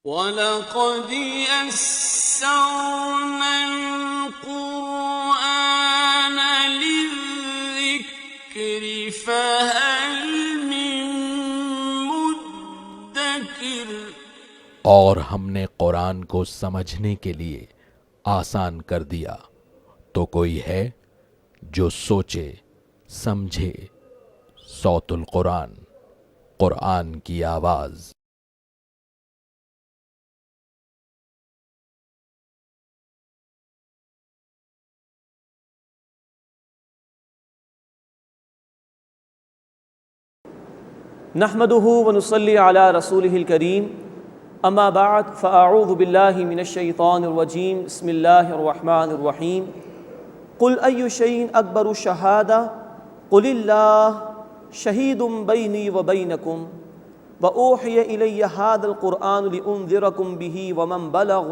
وَلَقَدْ يَسَّرْنَا الْقُرْآنَ لِلذِّكْرِ فَهَلْ مِن مُّدَّكِرٍ۔ اور ہم نے قرآن کو سمجھنے کے لیے آسان کر دیا، تو کوئی ہے جو سوچے سمجھے۔ صوت القرآن، قرآن کی آواز۔ نحمده ونصلي على رسوله الكريم، اما بعد فاعوذ بالله من الشيطان الرجيم، بسم الله الرحمن الرحيم۔ قل اي شيء اكبر شهادة قل الله شهيد بيني وبينكم واوحي الي هذا القرآن لانذركم به ومن بلغ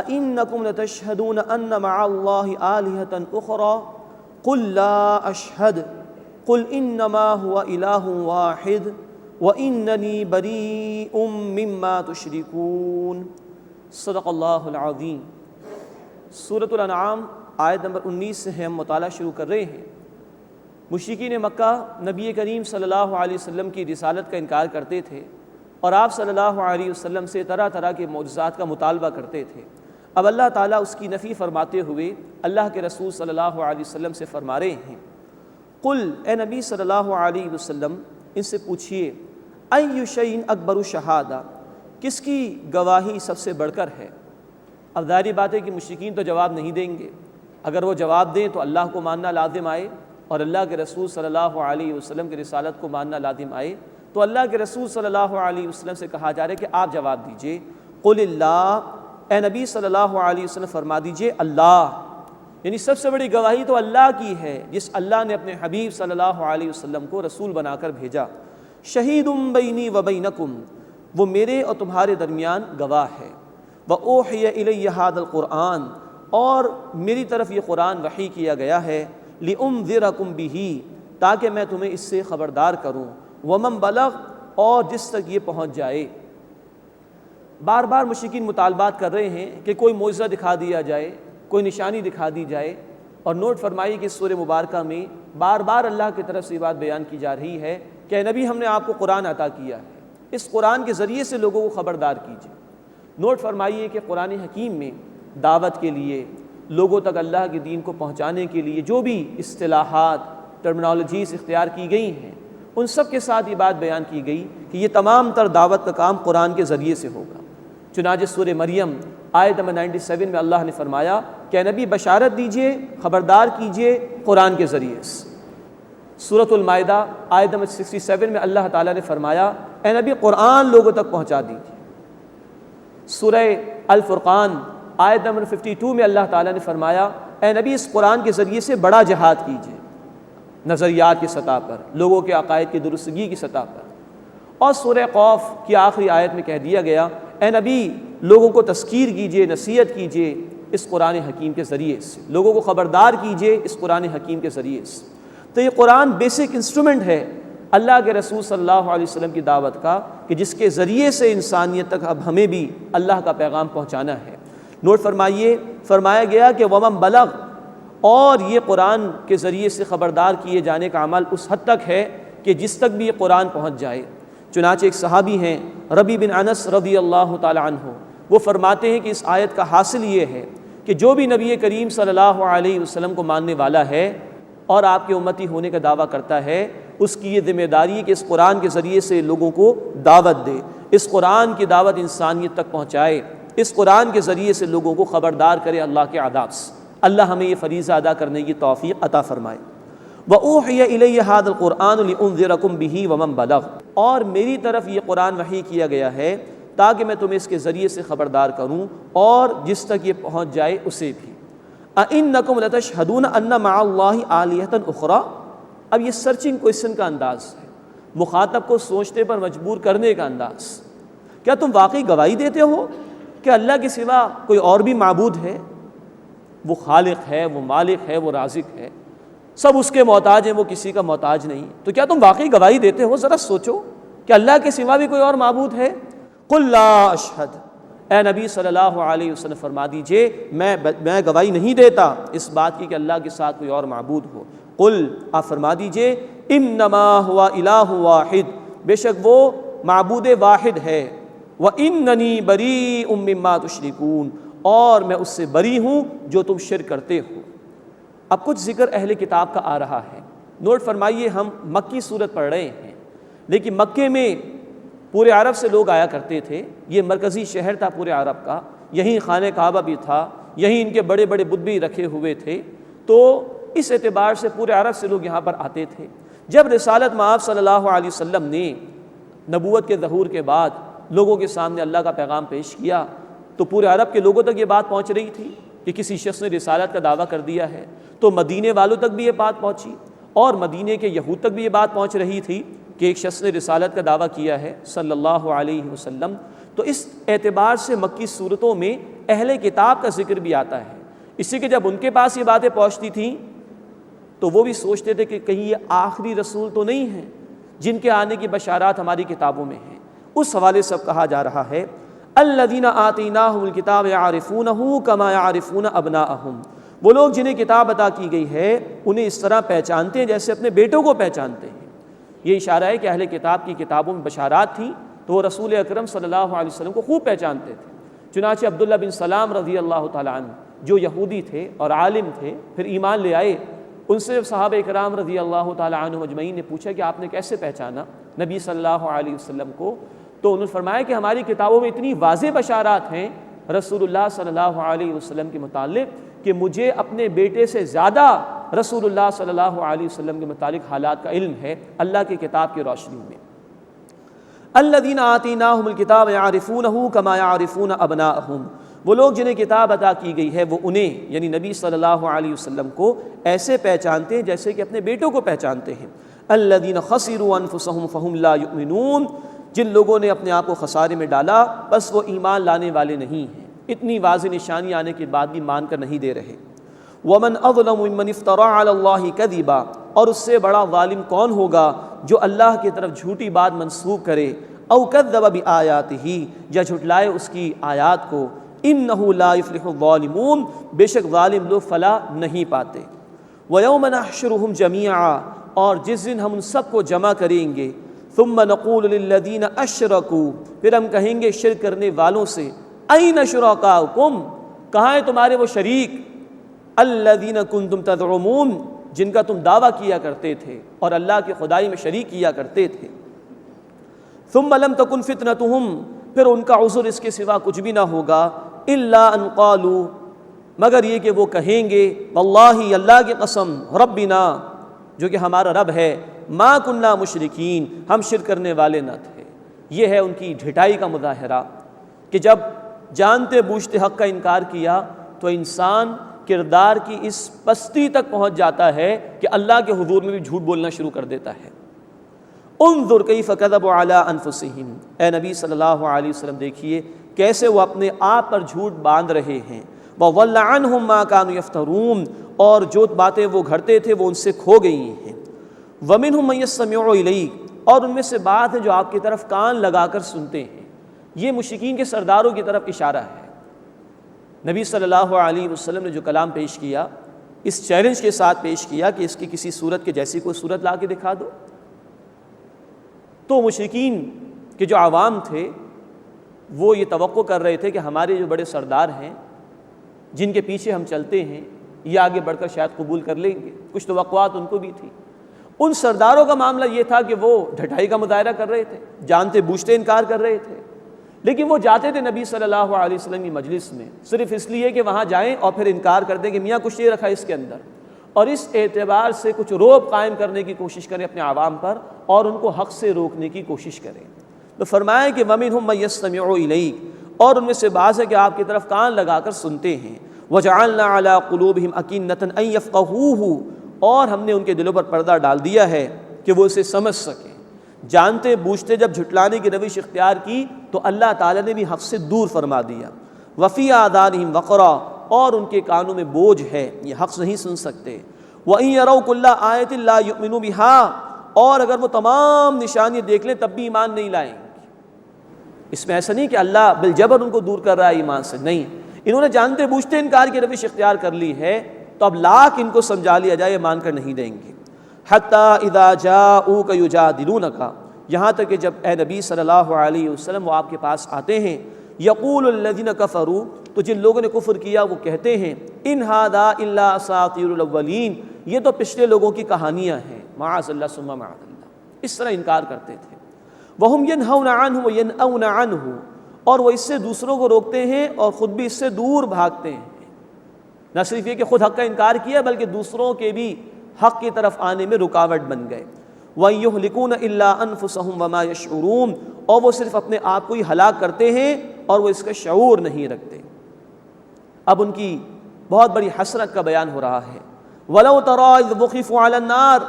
أئنكم لتشهدون ان مع الله آلهة اخرى قل لا اشهد قل انما هو الہ واحد واننی بریء مما تشرکون۔ صدق اللہ العظیم۔ سورۃ الانعام آیت نمبر 19 سے ہم مطالعہ شروع کر رہے ہیں۔ مشرکین مکہ نبی کریم صلی اللہ علیہ وسلم کی رسالت کا انکار کرتے تھے اور آپ صلی اللہ علیہ وسلم سے طرح طرح کے معجزات کا مطالبہ کرتے تھے۔ اب اللہ تعالیٰ اس کی نفی فرماتے ہوئے اللہ کے رسول صلی اللہ علیہ وسلم سے فرما رہے ہیں، قل، اے نبی صلی اللہ علیہ وسلم ان سے پوچھئے، ای شیء اکبر شہادہ، کس کی گواہی سب سے بڑھ کر ہے؟ اب ظاہری بات ہے کہ مشرکین تو جواب نہیں دیں گے، اگر وہ جواب دیں تو اللہ کو ماننا لازم آئے اور اللہ کے رسول صلی اللہ علیہ وسلم کی رسالت کو ماننا لازم آئے، تو اللہ کے رسول صلی اللہ علیہ وسلم سے کہا جا رہا ہے کہ آپ جواب دیجئے، قل اللہ، اے نبی صلی اللہ علیہ وسلم فرما دیجئے اللہ، یعنی سب سے بڑی گواہی تو اللہ کی ہے جس اللہ نے اپنے حبیب صلی اللہ علیہ وسلم کو رسول بنا کر بھیجا۔ شہید بینی و بینکم، وہ میرے اور تمہارے درمیان گواہ ہے۔ وَأُوحِيَ إِلَيَّ هَذَا الْقُرْآنِ، اور میری طرف یہ قرآن وحی کیا گیا ہے، لِأُنذِرَكُمْ بِهِ، تاکہ میں تمہیں اس سے خبردار کروں، وَمَن بَلَغَ، اور جس تک یہ پہنچ جائے۔ بار بار مشرکین مطالبات کر رہے ہیں کہ کوئی معجزہ دکھا دیا جائے، کوئی نشانی دکھا دی جائے، اور نوٹ فرمائیے کہ اس سورہ مبارکہ میں بار بار اللہ کی طرف سے یہ بات بیان کی جا رہی ہے کہ اے نبی ہم نے آپ کو قرآن عطا کیا ہے، اس قرآن کے ذریعے سے لوگوں کو خبردار کیجیے۔ نوٹ فرمائیے کہ قرآن حکیم میں دعوت کے لیے، لوگوں تک اللہ کے دین کو پہنچانے کے لیے جو بھی اصطلاحات، ٹرمنالوجیز اختیار کی گئی ہیں، ان سب کے ساتھ یہ بات بیان کی گئی کہ یہ تمام تر دعوت کا کام قرآن کے ذریعے سے ہوگا۔ چنانچہ سورہ مریم آیت نمبر 97 میں اللہ نے فرمایا کہ اے نبی بشارت دیجئے، خبردار کیجئے قرآن کے ذریعے سے۔ سورۃ المائدہ آیت نمبر 67 میں اللہ تعالیٰ نے فرمایا اے نبی قرآن لوگوں تک پہنچا دیجئے۔ سورہ الفرقان آیت نمبر 52 میں اللہ تعالیٰ نے فرمایا اے نبی اس قرآن کے ذریعے سے بڑا جہاد کیجئے، نظریات کی سطح پر، لوگوں کے عقائد کی درستگی کی سطح پر۔ اور سورہ قوف کی آخری آیت میں کہہ دیا گیا اے نبی لوگوں کو تذکیر کیجئے، نصیحت کیجئے اس قرآن حکیم کے ذریعے سے، لوگوں کو خبردار کیجئے اس قرآن حکیم کے ذریعے سے۔ تو یہ قرآن بیسک انسٹرومنٹ ہے اللہ کے رسول صلی اللہ علیہ وسلم کی دعوت کا، کہ جس کے ذریعے سے انسانیت تک اب ہمیں بھی اللہ کا پیغام پہنچانا ہے۔ نوٹ فرمائیے، فرمایا گیا کہ وَمَن بَلَغَ، اور یہ قرآن کے ذریعے سے خبردار کیے جانے کا عمل اس حد تک ہے کہ جس تک بھی یہ قرآن پہنچ جائے۔ چنانچہ ایک صحابی ہیں ربیع بن انس رضی اللہ تعالی عنہ، وہ فرماتے ہیں کہ اس آیت کا حاصل یہ ہے کہ جو بھی نبی کریم صلی اللہ علیہ وسلم کو ماننے والا ہے اور آپ کے امتی ہونے کا دعویٰ کرتا ہے، اس کی یہ ذمہ داری ہے کہ اس قرآن کے ذریعے سے لوگوں کو دعوت دے، اس قرآن کی دعوت انسانیت تک پہنچائے، اس قرآن کے ذریعے سے لوگوں کو خبردار کرے اللہ کے عذاب سے۔ اللہ ہمیں یہ فریضہ ادا کرنے کی توفیق عطا فرمائے۔ وَأُوحِيَ إِلَيَّ هَذَا الْقُرْآنُ لِأُنذِرَكُمْ بِهِ وَمَن بَلَغَ، اور میری طرف یہ قرآن وحی کیا گیا ہے تاکہ میں تمہیں اس کے ذریعے سے خبردار کروں اور جس تک یہ پہنچ جائے اسے بھی۔ أَئِنَّكُمْ لَتَشْهَدُونَ أَنَّ مَعَ اللَّهِ آلِهَةً أُخْرَىٰ، اب یہ سرچنگ کوئسچن کا انداز ہے، مخاطب کو سوچنے پر مجبور کرنے کا انداز۔ کیا تم واقعی گواہی دیتے ہو کہ اللہ کے سوا کوئی اور بھی معبود ہے؟ وہ خالق ہے، وہ مالک ہے، وہ رازق ہے، سب اس کے محتاج ہیں، وہ کسی کا محتاج نہیں۔ تو کیا تم واقعی گواہی دیتے ہو؟ ذرا سوچو کہ اللہ کے سوا بھی کوئی اور معبود ہے؟ قل لا اشہد، اے نبی صلی اللہ علیہ وسلم فرما دیجئے میں گواہی نہیں دیتا اس بات کی کہ اللہ کے ساتھ کوئی اور معبود ہو۔ قل آپ فرما دیجئے انما ہوا الہ واحد، بے شک وہ معبود واحد ہے، واننی بریء مما تشرکون، اور میں اس سے بری ہوں جو تم شرک کرتے ہو۔ اب کچھ ذکر اہل کتاب کا آ رہا ہے۔ نوٹ فرمائیے ہم مکی صورت پڑھ رہے ہیں، لیکن مکے میں پورے عرب سے لوگ آیا کرتے تھے، یہ مرکزی شہر تھا پورے عرب کا، یہیں خانہ کعبہ بھی تھا، یہیں ان کے بڑے بڑے بت بھی رکھے ہوئے تھے، تو اس اعتبار سے پورے عرب سے لوگ یہاں پر آتے تھے۔ جب رسالت مآب صلی اللہ علیہ وسلم نے نبوت کے ظہور کے بعد لوگوں کے سامنے اللہ کا پیغام پیش کیا تو پورے عرب کے لوگوں تک یہ بات پہنچ رہی تھی کہ کسی شخص نے رسالت کا دعویٰ کر دیا ہے، تو مدینے والوں تک بھی یہ بات پہنچی، اور مدینے کے یہود تک بھی یہ بات پہنچ رہی تھی کہ ایک شخص نے رسالت کا دعویٰ کیا ہے صلی اللہ علیہ وسلم۔ تو اس اعتبار سے مکی صورتوں میں اہل کتاب کا ذکر بھی آتا ہے، اسی کہ جب ان کے پاس یہ باتیں پہنچتی تھیں تو وہ بھی سوچتے تھے کہ کہیں یہ آخری رسول تو نہیں ہیں جن کے آنے کی بشارات ہماری کتابوں میں ہیں۔ اس حوالے سے کہا جا رہا ہے الذین آتیناہم الکتاب یعرفونہ کما یعرفون ابناءہم، وہ لوگ جنہیں کتاب عطا کی گئی ہے انہیں اس طرح پہچانتے ہیں جیسے اپنے بیٹوں کو پہچانتے ہیں۔ یہ اشارہ ہے کہ اہل کتاب کی کتابوں میں بشارات تھیں تو وہ رسول اکرم صلی اللہ علیہ وسلم کو خوب پہچانتے تھے۔ چنانچہ عبداللہ بن سلام رضی اللہ تعالیٰ عنہ جو یہودی تھے اور عالم تھے، پھر ایمان لے آئے، ان سے صحابہ کرام رضی اللہ تعالیٰ عنہ اجمعین نے پوچھا کہ آپ نے کیسے پہچانا نبی صلی اللہ علیہ وسلم کو؟ تو انہوں نے فرمایا کہ ہماری کتابوں میں اتنی واضح بشارات ہیں رسول اللہ صلی اللہ علیہ وسلم کے متعلق کہ مجھے اپنے بیٹے سے زیادہ رسول اللہ صلی اللہ علیہ وسلم کے متعلق حالات کا علم ہے اللہ کی کتاب کی روشنی میں۔ الذین آتیناہم الکتاب یعرفونہ کما یعرفون ابناءہم، وہ لوگ جنہیں کتاب عطا کی گئی ہے وہ انہیں یعنی نبی صلی اللہ علیہ وسلم کو ایسے پہچانتے ہیں جیسے کہ اپنے بیٹوں کو پہچانتے ہیں۔ الذین خسروا انفسہم فہم لا یؤمنون، جن لوگوں نے اپنے آپ کو خسارے میں ڈالا بس وہ ایمان لانے والے نہیں ہیں، اتنی واضح نشانی آنے کے بعد بھی مان کر نہیں دے رہے۔ ومن اظلم ممن افترى علی اللہ کذبا، اور اس سے بڑا ظالم کون ہوگا جو اللہ کی طرف جھوٹی بات منسوب کرے، او کذب بآیاتہ، یا جھٹلائے اس کی آیات کو۔ انہ لا یفلح الظالمون، بے شک ظالم لوگ فلاح نہیں پاتے۔ ویوم نحشرہم جمیعا، اور جس دن ہم ان سب کو جمع کریں گے، ثم نقول للذین اشرکوا، پھر ہم کہیں گے شرک کرنے والوں سے، این شرکاؤکم، کہاں ہیں تمہارے وہ شریک، الذین کنتم تزعمون، جن کا تم دعویٰ کیا کرتے تھے اور اللہ کی خدائی میں شریک کیا کرتے تھے۔ ثم لم تکن فتنتہم، پھر ان کا عذر اس کے سوا کچھ بھی نہ ہوگا، الا ان قالوا، مگر یہ کہ وہ کہیں گے، واللہ اللہ کی قسم، ربنا، جو کہ ہمارا رب ہے، ما کننا مشرکین، ہم شرک کرنے والے نہ تھے۔ یہ ہے ان کی ڈھٹائی کا مظاہرہ کہ جب جانتے بوجھتے حق کا انکار کیا تو انسان کردار کی اس پستی تک پہنچ جاتا ہے کہ اللہ کے حضور میں بھی جھوٹ بولنا شروع کر دیتا ہے۔ انظر کیف کذبوا علی انفسہم، اے نبی صلی اللہ علیہ وسلم دیکھیے کیسے وہ اپنے آپ پر جھوٹ باندھ رہے ہیں۔ وضل عنہم ما کانوا یفترون، اور جو باتیں وہ گھڑتے تھے وہ ان سے کھو گئی ہیں۔ ومنہم من یستمع الیک، اور ان میں سے بات ہے جو آپ کی طرف کان لگا کر سنتے ہیں۔ یہ مشرکین کے سرداروں کی طرف اشارہ ہے۔ نبی صلی اللہ علیہ وسلم نے جو کلام پیش کیا اس چیلنج کے ساتھ پیش کیا کہ اس کی کسی صورت کے جیسی کوئی صورت لا کے دکھا دو، تو مشرکین کے جو عوام تھے وہ یہ توقع کر رہے تھے کہ ہمارے جو بڑے سردار ہیں جن کے پیچھے ہم چلتے ہیں یہ آگے بڑھ کر شاید قبول کر لیں گے، کچھ توقعات ان کو بھی تھی۔ ان سرداروں کا معاملہ یہ تھا کہ وہ ڈھٹائی کا مظاہرہ کر رہے تھے، جانتے بوجھتے انکار کر رہے تھے، لیکن وہ جاتے تھے نبی صلی اللہ علیہ وسلم کی مجلس میں صرف اس لیے کہ وہاں جائیں اور پھر انکار کر دیں کہ میاں کچھ یہ رکھا اس کے اندر، اور اس اعتبار سے کچھ روب قائم کرنے کی کوشش کریں اپنے عوام پر اور ان کو حق سے روکنے کی کوشش کریں۔ تو فرمایا کہ وَمِنْهُمْ مَن يَسْتَمِعُ إِلَيْكَ، اور ان میں سے بعض ہے کہ آپ کی طرف کان لگا کر سنتے ہیں۔ وَجَعَلْنَا عَلَىٰ قُلُوبِهِمْ أَكِنَّةً أَن يَفْقَهُوهُ، اور ہم نے ان کے دلوں پر پردہ ڈال دیا ہے کہ وہ اسے سمجھ سکیں۔ جانتے بوجھتے جب جھٹلانے کی روش اختیار کی تو اللہ تعالیٰ نے بھی حق سے دور فرما دیا۔ وَفِي آذَانِهِمْ وَقْرًا، اور ان کے کانوں میں بوجھ ہے، یہ حق نہیں سن سکتے۔ وَإِن يَرَوْا كُلَّ آيَةٍ لَا يُؤْمِنُوا بِهَا، اور اگر وہ تمام نشانیاں دیکھ لیں تب بھی ایمان نہیں لائیں گے۔ اس میں ایسا نہیں کہ اللہ بالجبر ان کو دور کر رہا ہے ایمان سے، نہیں، انہوں نے جانتے بوجھتے انکار کی روش اختیار کر لی ہے، تو اب لاکھ ان کو سمجھا لیا جائے یہ مان کر نہیں دیں گے۔ حتی اذا جاؤک یجادلونک، یہاں تک کہ جب اے نبی صلی اللہ علیہ وسلم وہ آپ کے پاس آتے ہیں، یقول الذین کفروا، تو جن لوگوں نے کفر کیا وہ کہتے ہیں، ان ھذا الا اساطیر الاولین، یہ تو پچھلے لوگوں کی کہانیاں ہیں، معاذ اللہ ثم معاذ اللہ، اس طرح انکار کرتے تھے۔ وہم ینہون عنہ وینأون عنہ، اور وہ اس سے دوسروں کو روکتے ہیں اور خود بھی اس سے دور بھاگتے ہیں۔ نہ صرف یہ کہ خود حق کا انکار کیا بلکہ دوسروں کے بھی حق کی طرف آنے میں رکاوٹ بن گئے۔ وَيُهْلِكُونَ إِلَّا أَنفُسَهُمْ وَمَا يَشْعُرُونَ، اور وہ صرف اپنے آپ کو ہی ہلاک کرتے ہیں اور وہ اس کا شعور نہیں رکھتے۔ اب ان کی بہت بڑی حسرت کا بیان ہو رہا ہے۔ وَلَوْ تَرَىٰ إِذْ وُقِفُوا عَلَى النَّارِ،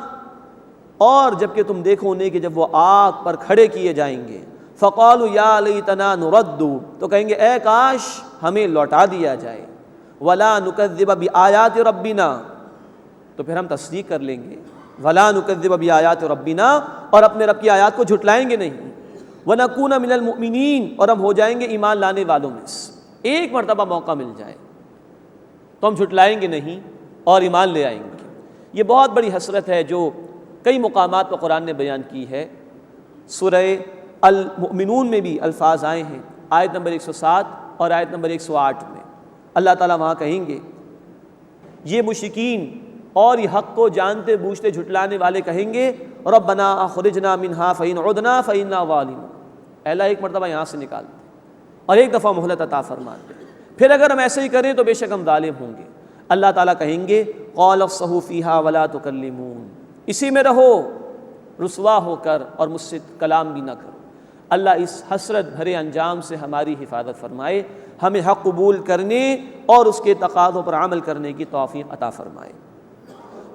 اور جب کہ تم دیکھو انہیں کہ جب وہ آگ پر کھڑے کیے جائیں گے، فَقَالُوا يَا لَيْتَنَا نُرَدُّ، تو کہیں گے اے کاش ہمیں لوٹا دیا جائے، وَلَا نُكَذِّبَ بِآيَاتِ رَبِّنَا، تو پھر ہم تصدیق کر لیں گے، وَلَا نُكَذِّبَ بِآيَاتِ رَبِّنَا، اور اپنے رب کی آیات کو جھٹلائیں گے نہیں، وَنَكُونَ مِنَ الْمُؤْمِنِينَ، اور ہم ہو جائیں گے ایمان لانے والوں میں سے۔ ایک مرتبہ موقع مل جائے تو ہم جھٹلائیں گے نہیں اور ایمان لے آئیں گے۔ یہ بہت بڑی حسرت ہے جو کئی مقامات پر قرآن نے بیان کی ہے۔ سورہ المؤمنون میں بھی الفاظ آئے ہیں، آیت نمبر 107 اور آیت نمبر 108 میں اللہ تعالیٰ وہاں کہیں گے، یہ مشرکین اور یہ حق کو جانتے بوجھتے جھٹلانے والے کہیں گے، ربنا اخرجنا منہا فإن عدنا فإنا ظالمون، اے اللہ ایک مرتبہ یہاں سے نکال دے اور ایک دفعہ مہلت عطا فرما دے، پھر اگر ہم ایسے ہی کریں تو بے شک ہم ظالم ہوں گے۔ اللہ تعالیٰ کہیں گے قال افصحوا فیہا ولا تکلمون، اسی میں رہو رسوا ہو کر اور مجھ سے کلام بھی نہ کرو۔ اللہ اس حسرت بھرے انجام سے ہماری حفاظت فرمائے، ہمیں حق قبول کرنے اور اس کے تقاضوں پر عمل کرنے کی توفیق عطا فرمائے۔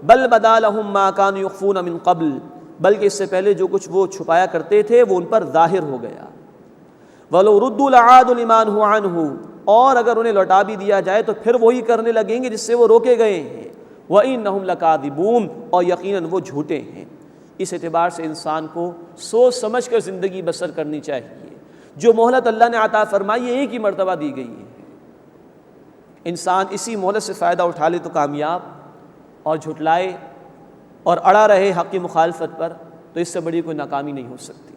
بل بدا لہم ما کانوا یخفون من قبل، بلکہ اس سے پہلے جو کچھ وہ چھپایا کرتے تھے وہ ان پر ظاہر ہو گیا۔ وَلَوْ رُدُّوا لَعَادُوا لِمَا نُهُوا عَنْهُ، اور اگر انہیں لوٹا بھی دیا جائے تو پھر وہی کرنے لگیں گے جس سے وہ روکے گئے ہیں۔ وَإِنَّهُمْ لَكَاذِبُونَ، اور یقیناً وہ جھوٹے ہیں۔ اس اعتبار سے انسان کو سوچ سمجھ کر زندگی بسر کرنی چاہیے۔ جو مہلت اللہ نے عطا فرمائی ہے ایک ہی مرتبہ دی گئی ہے، انسان اسی مہلت سے فائدہ اٹھا لے تو کامیاب، اور جھٹلائے اور اڑا رہے حق کی مخالفت پر تو اس سے بڑی کوئی ناکامی نہیں ہو سکتی۔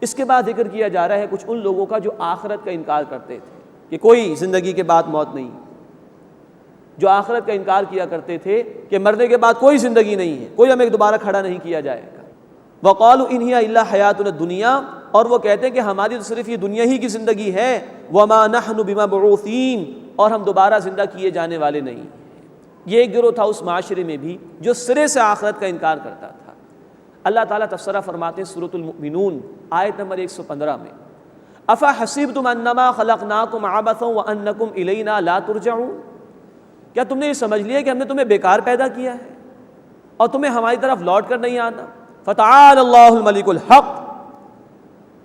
اس کے بعد ذکر کیا جا رہا ہے کچھ ان لوگوں کا جو آخرت کا انکار کرتے تھے کہ کوئی زندگی کے بعد موت نہیں، جو آخرت کا انکار کیا کرتے تھے کہ مرنے کے بعد کوئی زندگی نہیں ہے، کوئی ہمیں دوبارہ کھڑا نہیں کیا جائے گا۔ وَقَالُوا إِنْ هِيَ إِلَّا حَيَاتُنَا الدُّنْيَا، اور وہ کہتے ہیں کہ ہماری تو صرف یہ دنیا ہی کی زندگی ہے، وَمَا نَحْنُ بِمَبْعُوثِينَ، اور ہم دوبارہ زندہ کیے جانے والے نہیں ہیں۔ یہ ایک گروہ تھا اس معاشرے میں بھی جو سرے سے آخرت کا انکار کرتا تھا۔ اللہ تعالیٰ تفسیرہ فرماتے ہیں سورۃ المؤمنون آیت نمبر 115 میں، أَفَحَسِبْتُمْ أَنَّمَا خَلَقْنَاكُمْ عَبَثًا وَأَنَّكُمْ إِلَيْنَا لَا تُرْجَعُونَ، کیا تم نے یہ سمجھ لیا کہ ہم نے تمہیں بیکار پیدا کیا ہے اور تمہیں ہماری طرف لوٹ کر نہیں آنا؟ فَتَعَالَى اللَّهُ الْمَلِكُ الْحَقُّ،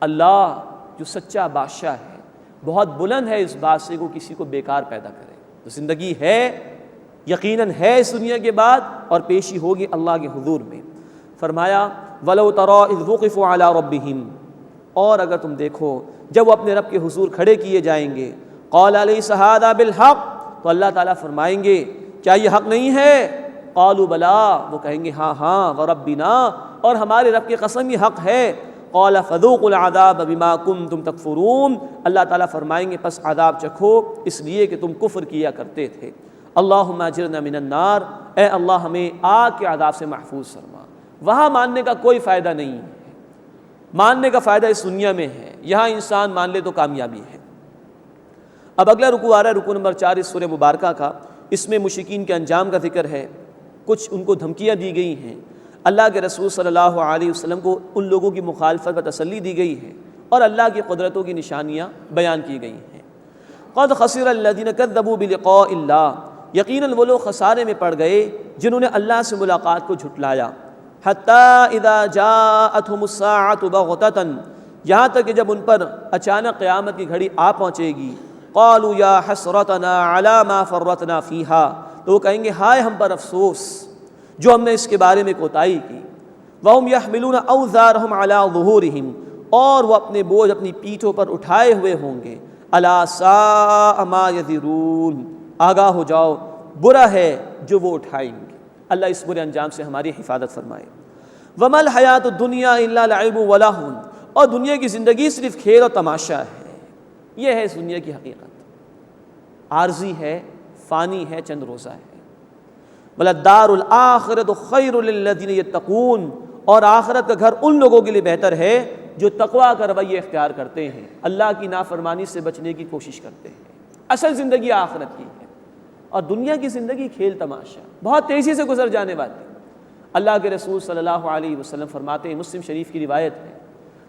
اللہ جو سچا بادشاہ ہے بہت بلند ہے اس بات سے کو کسی کو بیکار پیدا کرے۔ تو زندگی ہے، یقیناً ہے اس دنیا کے بعد، اور پیشی ہوگی اللہ کے حضور میں۔ فرمایا وَلَوْ تَرَىٰ إِذْ وُقِفُوا عَلَىٰ رَبِّهِمْ، اور اگر تم دیکھو جب وہ اپنے رب کے حضور کھڑے کیے جائیں گے، قَالَ أَلَيْسَ هَٰذَا بِالْحَقِّ، تو اللہ تعالیٰ فرمائیں گے کیا یہ حق نہیں ہے؟ قالوا بلا، وہ کہیں گے ہاں ہاں، وربنا، اور ہمارے رب کی قسم یہ حق ہے۔ قال فذوقوا العذاب بما کنتم تکفرون، اللہ تعالیٰ فرمائیں گے پس عذاب چکھو اس لیے کہ تم کفر کیا کرتے تھے۔ اللہم اجرنا من النار، اے اللہ ہمیں آگ کے عذاب سے محفوظ فرما۔ وہاں ماننے کا کوئی فائدہ نہیں ہے، ماننے کا فائدہ اس دنیا میں ہے، یہاں انسان مان لے تو کامیابی ہے۔ اب اگلا رکوع آ رہا ہے، رکوع نمبر 4 اس سورہ مبارکہ کا، اس میں مشرکین کے انجام کا ذکر ہے، کچھ ان کو دھمکیاں دی گئی ہیں، اللہ کے رسول صلی اللہ علیہ وسلم کو ان لوگوں کی مخالفت پر تسلی دی گئی ہے، اور اللہ کی قدرتوں کی نشانیاں بیان کی گئی ہیں۔ قد خسر الذین کذبوا بلقاء اللہ، یقیناً وہ لوگ خسارے میں پڑ گئے جنہوں نے اللہ سے ملاقات کو جھٹلایا۔ حتی اذا جاءتہم الساعۃ بغتۃ، یہاں تک کہ جب ان پر اچانک قیامت کی گھڑی آ پہنچے گی، قالوا یا حسرتنا علی ما فرطنا فیہا، تو وہ کہیں گے ہائے ہم پر افسوس جو ہم نے اس کے بارے میں کوتاہی کی۔ وہم یحملون اوزارہم علی ظہورہم، اور وہ اپنے بوجھ اپنی پیٹھوں پر اٹھائے ہوئے ہوں گے۔ الا ساء ما یذرون، آگاہ ہو جاؤ، برا ہے جو وہ اٹھائیں گے۔ اللہ اس برے انجام سے ہماری حفاظت فرمائے۔ وما الحیات الدنیا الا لعب و لہو، اور دنیا کی زندگی صرف کھیل اور تماشا ہے۔ یہ ہے اس دنیا کی حقیقت، عارضی ہے، فانی ہے، چند روزہ ہے۔ وَلَلدَّارُ الْآخِرَةُ خَيْرٌ لِلَّذِينَ يَتَّقُونَ، اور آخرت کا گھر ان لوگوں کے لیے بہتر ہے جو تقویٰ کا رویہ اختیار کرتے ہیں، اللہ کی نافرمانی سے بچنے کی کوشش کرتے ہیں۔ اصل زندگی آخرت کی ہے، اور دنیا کی زندگی کھیل تماشا، بہت تیزی سے گزر جانے والی۔ اللہ کے رسول صلی اللہ علیہ وسلم فرماتے ہیں، مسلم شریف کی روایت ہے،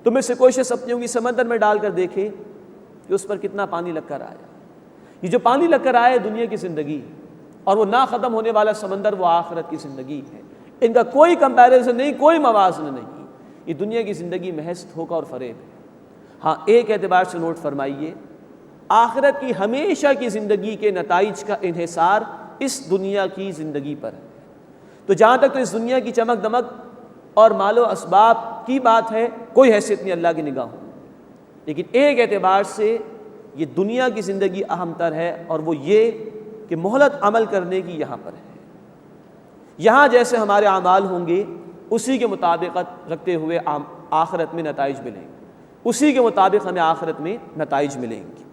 تم میں سے کوئی شخص اپنی انگلی سمندر میں ڈال کر دیکھے کہ اس پر کتنا پانی لگ کر آیا۔ یہ جو پانی لگ کر آیا دنیا کی زندگی، اور وہ نہ ختم ہونے والا سمندر وہ آخرت کی زندگی ہے۔ ان کا کوئی کمپیریزن نہیں، کوئی موازنہ نہیں۔ یہ دنیا کی زندگی محض دھوکہ اور فریب ہے۔ ہاں ایک اعتبار سے نوٹ فرمائیے، آخرت کی ہمیشہ کی زندگی کے نتائج کا انحصار اس دنیا کی زندگی پر ہے۔ تو جہاں تک تو اس دنیا کی چمک دمک اور مال و اسباب کی بات ہے، کوئی حیثیت نہیں اللہ کی نگاہوں میں، لیکن ایک اعتبار سے یہ دنیا کی زندگی اہم تر ہے، اور وہ یہ کہ مہلت عمل کرنے کی یہاں پر ہے۔ یہاں جیسے ہمارے اعمال ہوں گے اسی کے مطابقت رکھتے ہوئے آخرت میں نتائج ملیں گے، اسی کے مطابق ہمیں آخرت میں نتائج ملیں گے۔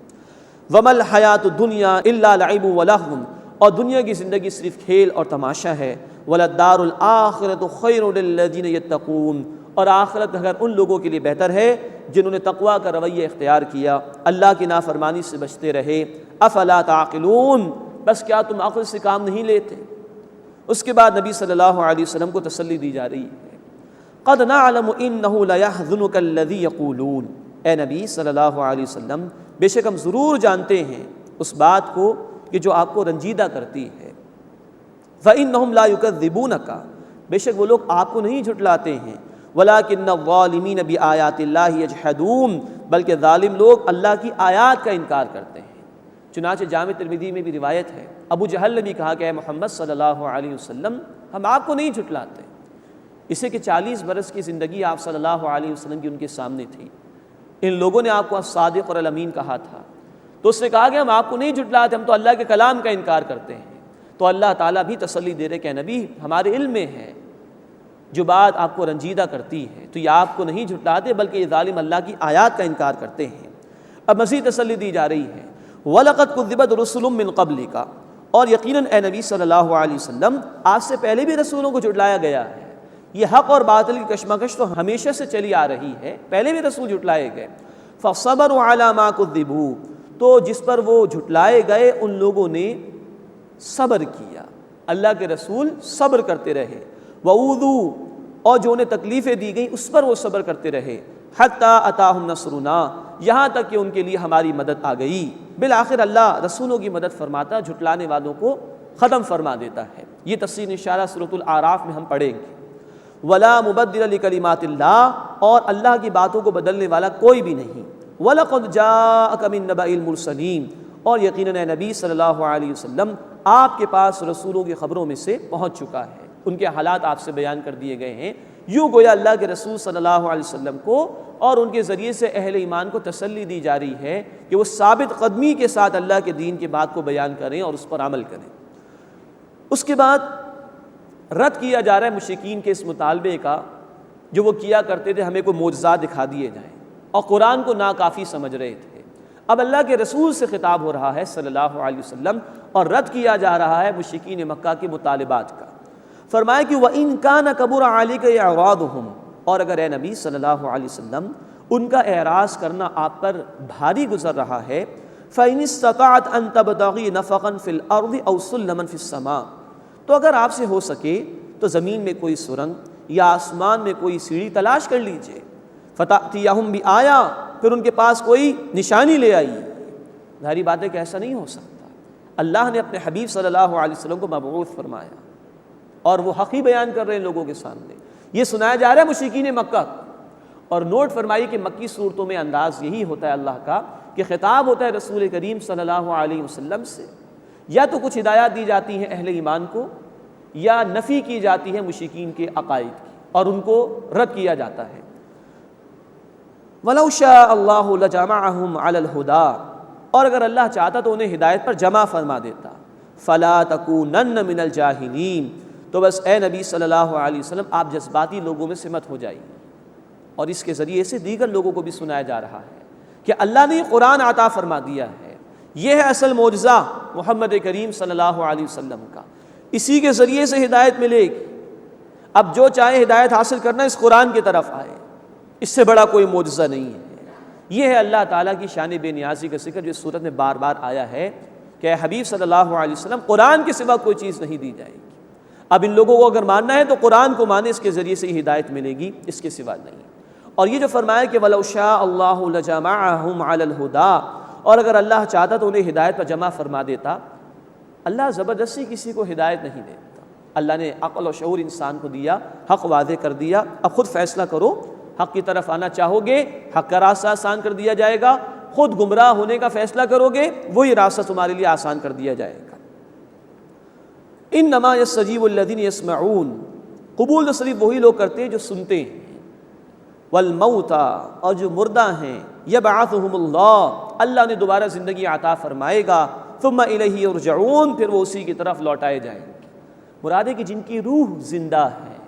وَمَا الْحَيَاةُ الدُّنْيَا إِلَّا لَعِبٌ وَلَهْوٌ، اور دنیا کی زندگی صرف کھیل اور تماشا ہے۔ وَلَلدَّارُ الْآخِرَةُ خَيْرٌ لِلَّذِينَ يَتَّقُونَ، اور آخرت کا گھر ان لوگوں کے لیے بہتر ہے جنہوں نے تقویٰ کا رویہ اختیار کیا، اللہ کی نافرمانی سے بچتے رہے۔ أَفَلَا تَعْقِلُونَ، بس کیا تم عقل سے کام نہیں لیتے؟ اس کے بعد نبی صلی اللہ علیہ وسلم کو تسلی دی جا رہی ہے، قَدْ نَعْلَمُ إِنَّهُ لَيَحْزُنُكَ الَّذِي يَقُولُونَ، اے نبی صلی اللہ علیہ وسلم، بے شک ہم ضرور جانتے ہیں اس بات کو کہ جو آپ کو رنجیدہ کرتی ہے۔ فَإِنَّهُمْ لَا يُكَذِّبُونَكَ، بے شک وہ لوگ آپ کو نہیں جھٹلاتے ہیں۔ وَلَكِنَّ الظَّالِمِينَ بِآيَاتِ اللَّهِ يَجْحَدُونَ، بلکہ ظالم لوگ اللہ کی آیات کا انکار کرتے ہیں۔ چنانچہ جامع ترمذی میں بھی روایت ہے، ابو جہل نے بھی کہا کہ اے محمد صلی اللہ علیہ وسلم، ہم آپ کو نہیں جھٹلاتے، اسے کہ 40 برس کی زندگی آپ صلی اللہ علیہ وسلم کی ان کے سامنے تھی، ان لوگوں نے آپ کو الصادق اور الامین کہا تھا، تو اس نے کہا کہ ہم آپ کو نہیں جھٹلاتے، ہم تو اللہ کے کلام کا انکار کرتے ہیں۔ تو اللہ تعالیٰ بھی تسلی دے رہے کہ نبی ہمارے علم میں ہے جو بات آپ کو رنجیدہ کرتی ہے تو یہ آپ کو نہیں جھٹلاتے بلکہ یہ ظالم اللہ کی آیات کا انکار کرتے ہیں۔ اب مزید تسلی دی جا رہی ہے، وَلَقَدْ كُذِّبَتْ رُسُلٌ مِّن قَبْلِكَ، اور یقیناً اے نبی صلی اللہ علیہ وسلم آج سے پہلے بھی رسولوں کو جھٹلایا گیا ہے۔ یہ حق اور باطل کی کشمکش تو ہمیشہ سے چلی آ رہی ہے، پہلے بھی رسول جھٹلائے گئے۔ فَصَبَرُوا عَلَىٰ مَا كُذِّبُوا، تو جس پر وہ جھٹلائے گئے ان لوگوں نے صبر کیا، اللہ کے رسول صبر کرتے رہے۔ وَأُوذُوا، اور جو انہیں تکلیفیں دی گئیں اس پر وہ صبر کرتے رہے۔ حَتَّىٰ أَتَاهُمْ نَصْرُنَا، یہاں تک کہ ان کے لیے ہماری مدد آ گئی۔ بالآخر اللہ رسولوں کی مدد فرماتا، جھٹلانے والوں کو ختم فرما دیتا ہے۔ یہ تفصیل انشاءاللہ سورۃ الاعراف میں ہم پڑھیں گے۔ وَلَا مُبَدِّلَ لِكَلِمَاتِ اللَّهِ، اور اللہ کی باتوں کو بدلنے والا کوئی بھی نہیں۔ وَلَقَدْ جَاءَكَ مِن نَبَإِ الْمُرْسَلِينَ، اور یقیناً اے نبی صلی اللہ علیہ وسلم آپ کے پاس رسولوں کی خبروں میں سے پہنچ چکا ہے، ان کے حالات آپ سے بیان کر دیے گئے ہیں۔ یوں گویا اللہ کے رسول صلی اللہ علیہ وسلم کو اور ان کے ذریعے سے اہل ایمان کو تسلی دی جا رہی ہے کہ وہ ثابت قدمی کے ساتھ اللہ کے دین کی بات کو بیان کریں اور اس پر عمل کریں۔ اس کے بعد رد کیا جا رہا ہے مشرکین کے اس مطالبے کا جو وہ کیا کرتے تھے ہمیں کوئی معجزات دکھا دیے جائیں، اور قرآن کو ناکافی سمجھ رہے تھے۔ اب اللہ کے رسول سے خطاب ہو رہا ہے صلی اللہ علیہ وسلم، اور رد کیا جا رہا ہے مشرکین مکہ کے مطالبات کا۔ فرمایا کہ وَإِن كَانَ كَبُرَ عَلَيْكَ إِعْرَاضُهُمْ، اور اگر اے نبی صلی اللہ علیہ وسلم ان کا اعراض کرنا آپ پر بھاری گزر رہا ہے، فَإِنِ اسْتَطَعْتَ أَن تَبْتَغِي نَفَقًا فِي الْأَرْضِ أَوْ سُلَّمًا فِي السَّمَاءِ، تو اگر آپ سے ہو سکے تو زمین میں کوئی سرنگ یا آسمان میں کوئی سیڑھی تلاش کر لیجئے۔ فَتَأْتِيَهُمْ بِآيَةٍ، پھر ان کے پاس کوئی نشانی لے آئیے۔ ظاہری بات ہے کہ ایسا نہیں ہو سکتا، اللہ نے اپنے حبیب صلی اللہ علیہ وسلم کو مبعوث فرمایا اور وہ حق ہی بیان کر رہے ہیں لوگوں کے سامنے۔ یہ سنایا جا رہا ہے مشرکین مکہ، اور نوٹ فرمائیے کہ مکی صورتوں میں انداز یہی ہوتا ہے اللہ کا کہ خطاب ہوتا ہے رسول کریم صلی اللہ علیہ وسلم سے، یا تو کچھ ہدایات دی جاتی ہیں اہل ایمان کو، یا نفی کی جاتی ہے مشرکین کے عقائد کی اور ان کو رد کیا جاتا ہے۔ وَلَوْ شَاءَ اللَّهُ لَجَمَعَهُمْ عَلَى الْهُدَىٰ، اور اگر اللہ چاہتا تو انہیں ہدایت پر جمع فرما دیتا. فَلَا تَكُونَنَّ مِنَ الْجَاهِلِينَ، تو بس اے نبی صلی اللہ علیہ وسلم آپ جذباتی لوگوں میں سے مت ہو جائیے. اور اس کے ذریعے سے دیگر لوگوں کو بھی سنایا جا رہا ہے کہ اللہ نے قرآن عطا فرما دیا ہے. یہ ہے اصل معجزہ محمد کریم صلی اللہ علیہ وسلم کا، اسی کے ذریعے سے ہدایت ملے گی. اب جو چاہے ہدایت حاصل کرنا اس قرآن کی طرف آئے، اس سے بڑا کوئی معجزہ نہیں ہے. یہ ہے اللہ تعالیٰ کی شان بے نیازی کا ذکر جو اس صورت میں بار بار آیا ہے کہ اے حبیب صلی اللہ علیہ وسلم قرآن کے سوا کوئی چیز نہیں دی جائے گی. اب ان لوگوں کو اگر ماننا ہے تو قرآن کو مانے، اس کے ذریعے سے ہی ہدایت ملے گی، اس کے سوا نہیں. اور یہ جو فرمایا کہ وَلَوْ شَاءَ اللَّهُ لَجَمَعَهُمْ عَلَى الْهُدَىٰ، اور اگر اللہ چاہتا تو انہیں ہدایت پر جمع فرما دیتا. اللہ زبردستی کسی کو ہدایت نہیں دیتا. اللہ نے عقل و شعور انسان کو دیا، حق واضح کر دیا، اب خود فیصلہ کرو. حق کی طرف آنا چاہو گے حق کا راستہ آسان کر دیا جائے گا، خود گمراہ ہونے کا فیصلہ کرو گے وہی راستہ تمہارے لیے آسان کر دیا جائے گا. انما یستجیب الذین یسمعون، قبول تو صرف وہی لوگ کرتے ہیں جو سنتے ہیں. والموتى، اور جو مردہ ہیں، یبعثهم اللہ، اللہ نے دوبارہ زندگی عطا فرمائے گا. ثم الیہ یرجعون، پھر وہ اسی کی طرف لوٹائے جائیں گے. مراد ہے کہ جن کی روح زندہ ہے،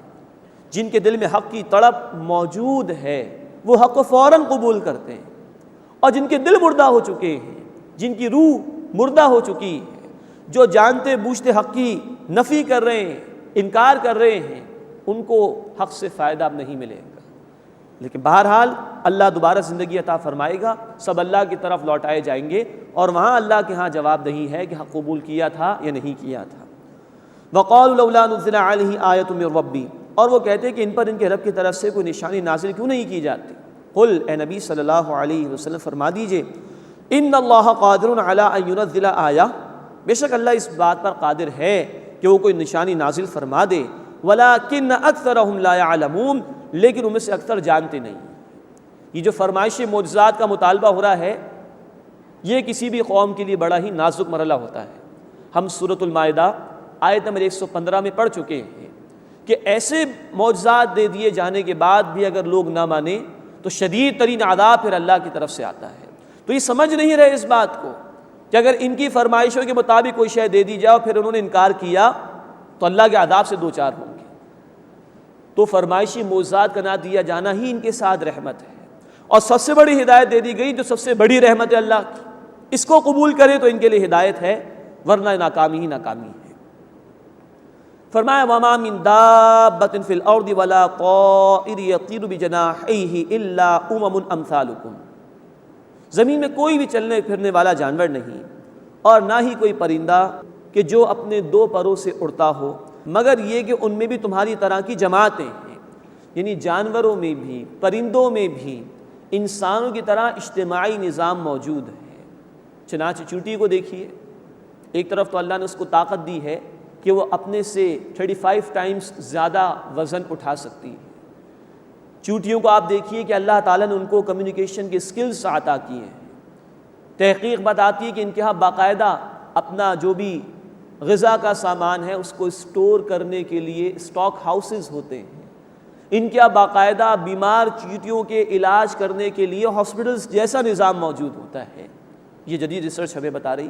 جن کے دل میں حق کی تڑپ موجود ہے، وہ حق کو فوراً قبول کرتے ہیں. اور جن کے دل مردہ ہو چکے ہیں، جن کی روح مردہ ہو چکی ہے، جو جانتے بوجھتے حق کی نفی کر رہے ہیں، انکار کر رہے ہیں، ان کو حق سے فائدہ اب نہیں ملے گا. لیکن بہرحال اللہ دوبارہ زندگی عطا فرمائے گا، سب اللہ کی طرف لوٹائے جائیں گے، اور وہاں اللہ کے ہاں جواب دہی ہے کہ حق قبول کیا تھا یا نہیں کیا تھا. وَقَالُوا لَوْلَا نُزِّلَ عَلَيْهِ آیَةٌ مِّن رَّبِّهِ، اور وہ کہتے ہیں کہ ان پر ان کے رب کی طرف سے کوئی نشانی نازل کیوں نہیں کی جاتی. قل، اے نبی صلی اللہ علیہ وسلم فرما دیجئے، ان اللہ قادر علی ان ينزل آیہ، بے شک اللہ اس بات پر قادر ہے کہ وہ کوئی نشانی نازل فرما دے. ولکن اکثرهم لا يعلمون، لیکن ان میں سے اکثر جانتے نہیں. یہ جو فرمائش معجزات کا مطالبہ ہو رہا ہے، یہ کسی بھی قوم کے لیے بڑا ہی نازک مرحلہ ہوتا ہے. ہم سورۃ المائدہ آیت نمبر 115 میں پڑھ چکے ہیں کہ ایسے معجزات دے دیے جانے کے بعد بھی اگر لوگ نہ مانیں تو شدید ترین عذاب پھر اللہ کی طرف سے آتا ہے. تو یہ سمجھ نہیں رہے اس بات کو کہ اگر ان کی فرمائشوں کے مطابق کوئی شے دے دی جائے اور پھر انہوں نے انکار کیا تو اللہ کے عذاب سے دو چار ہوں گے. تو فرمائشی معجزات کا نہ دیا جانا ہی ان کے ساتھ رحمت ہے. اور سب سے بڑی ہدایت دے دی گئی جو سب سے بڑی رحمت ہے اللہ کی، اس کو قبول کرے تو ان کے لیے ہدایت ہے، ورنہ ناکامی ہی ناکامی ہے. فرمایا وَمَا مِن دَابَّةٍ فِي الْأَرْضِ وَلَا طَائِرٍ يَطِيرُ بِجَنَاحَيْهِ إِلَّا أُمَمٌ أَمْثَالُكُمْ، زمین میں کوئی بھی چلنے پھرنے والا جانور نہیں اور نہ ہی کوئی پرندہ کہ جو اپنے دو پروں سے اڑتا ہو، مگر یہ کہ ان میں بھی تمہاری طرح کی جماعتیں ہیں. یعنی جانوروں میں بھی، پرندوں میں بھی انسانوں کی طرح اجتماعی نظام موجود ہے. چنانچہ چونٹی کو دیکھیے، ایک طرف تو اللہ نے اس کو طاقت دی ہے کہ وہ اپنے سے 35 ٹائمز زیادہ وزن اٹھا سکتی ہے. چونٹیوں کو آپ دیکھیے کہ اللہ تعالیٰ نے ان کو کمیونیکیشن کے سکلز عطا کیے ہیں. تحقیق بتاتی ہے کہ ان کے ہاں باقاعدہ اپنا جو بھی غذا کا سامان ہے اس کو اسٹور کرنے کے لیے اسٹاک ہاؤسز ہوتے ہیں. ان کے باقاعدہ بیمار چیونٹیوں کے علاج کرنے کے لیے ہاسپٹلز جیسا نظام موجود ہوتا ہے. یہ جدید ریسرچ ہمیں بتا رہی.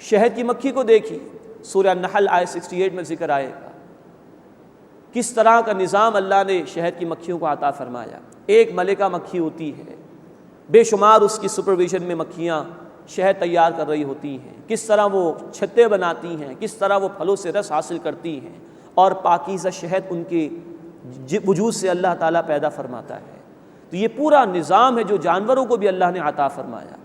شہد کی مکھی کو دیکھیے، سورہ النحل آیت 68 میں ذکر آئے گا کس طرح کا نظام اللہ نے شہد کی مکھیوں کو عطا فرمایا. ایک ملکہ مکھی ہوتی ہے، بے شمار اس کی سپرویژن میں مکھیاں شہد تیار کر رہی ہوتی ہیں. کس طرح وہ چھتے بناتی ہیں، کس طرح وہ پھلوں سے رس حاصل کرتی ہیں، اور پاکیزہ شہد ان کے وجود سے اللہ تعالیٰ پیدا فرماتا ہے. تو یہ پورا نظام ہے جو جانوروں کو بھی اللہ نے عطا فرمایا.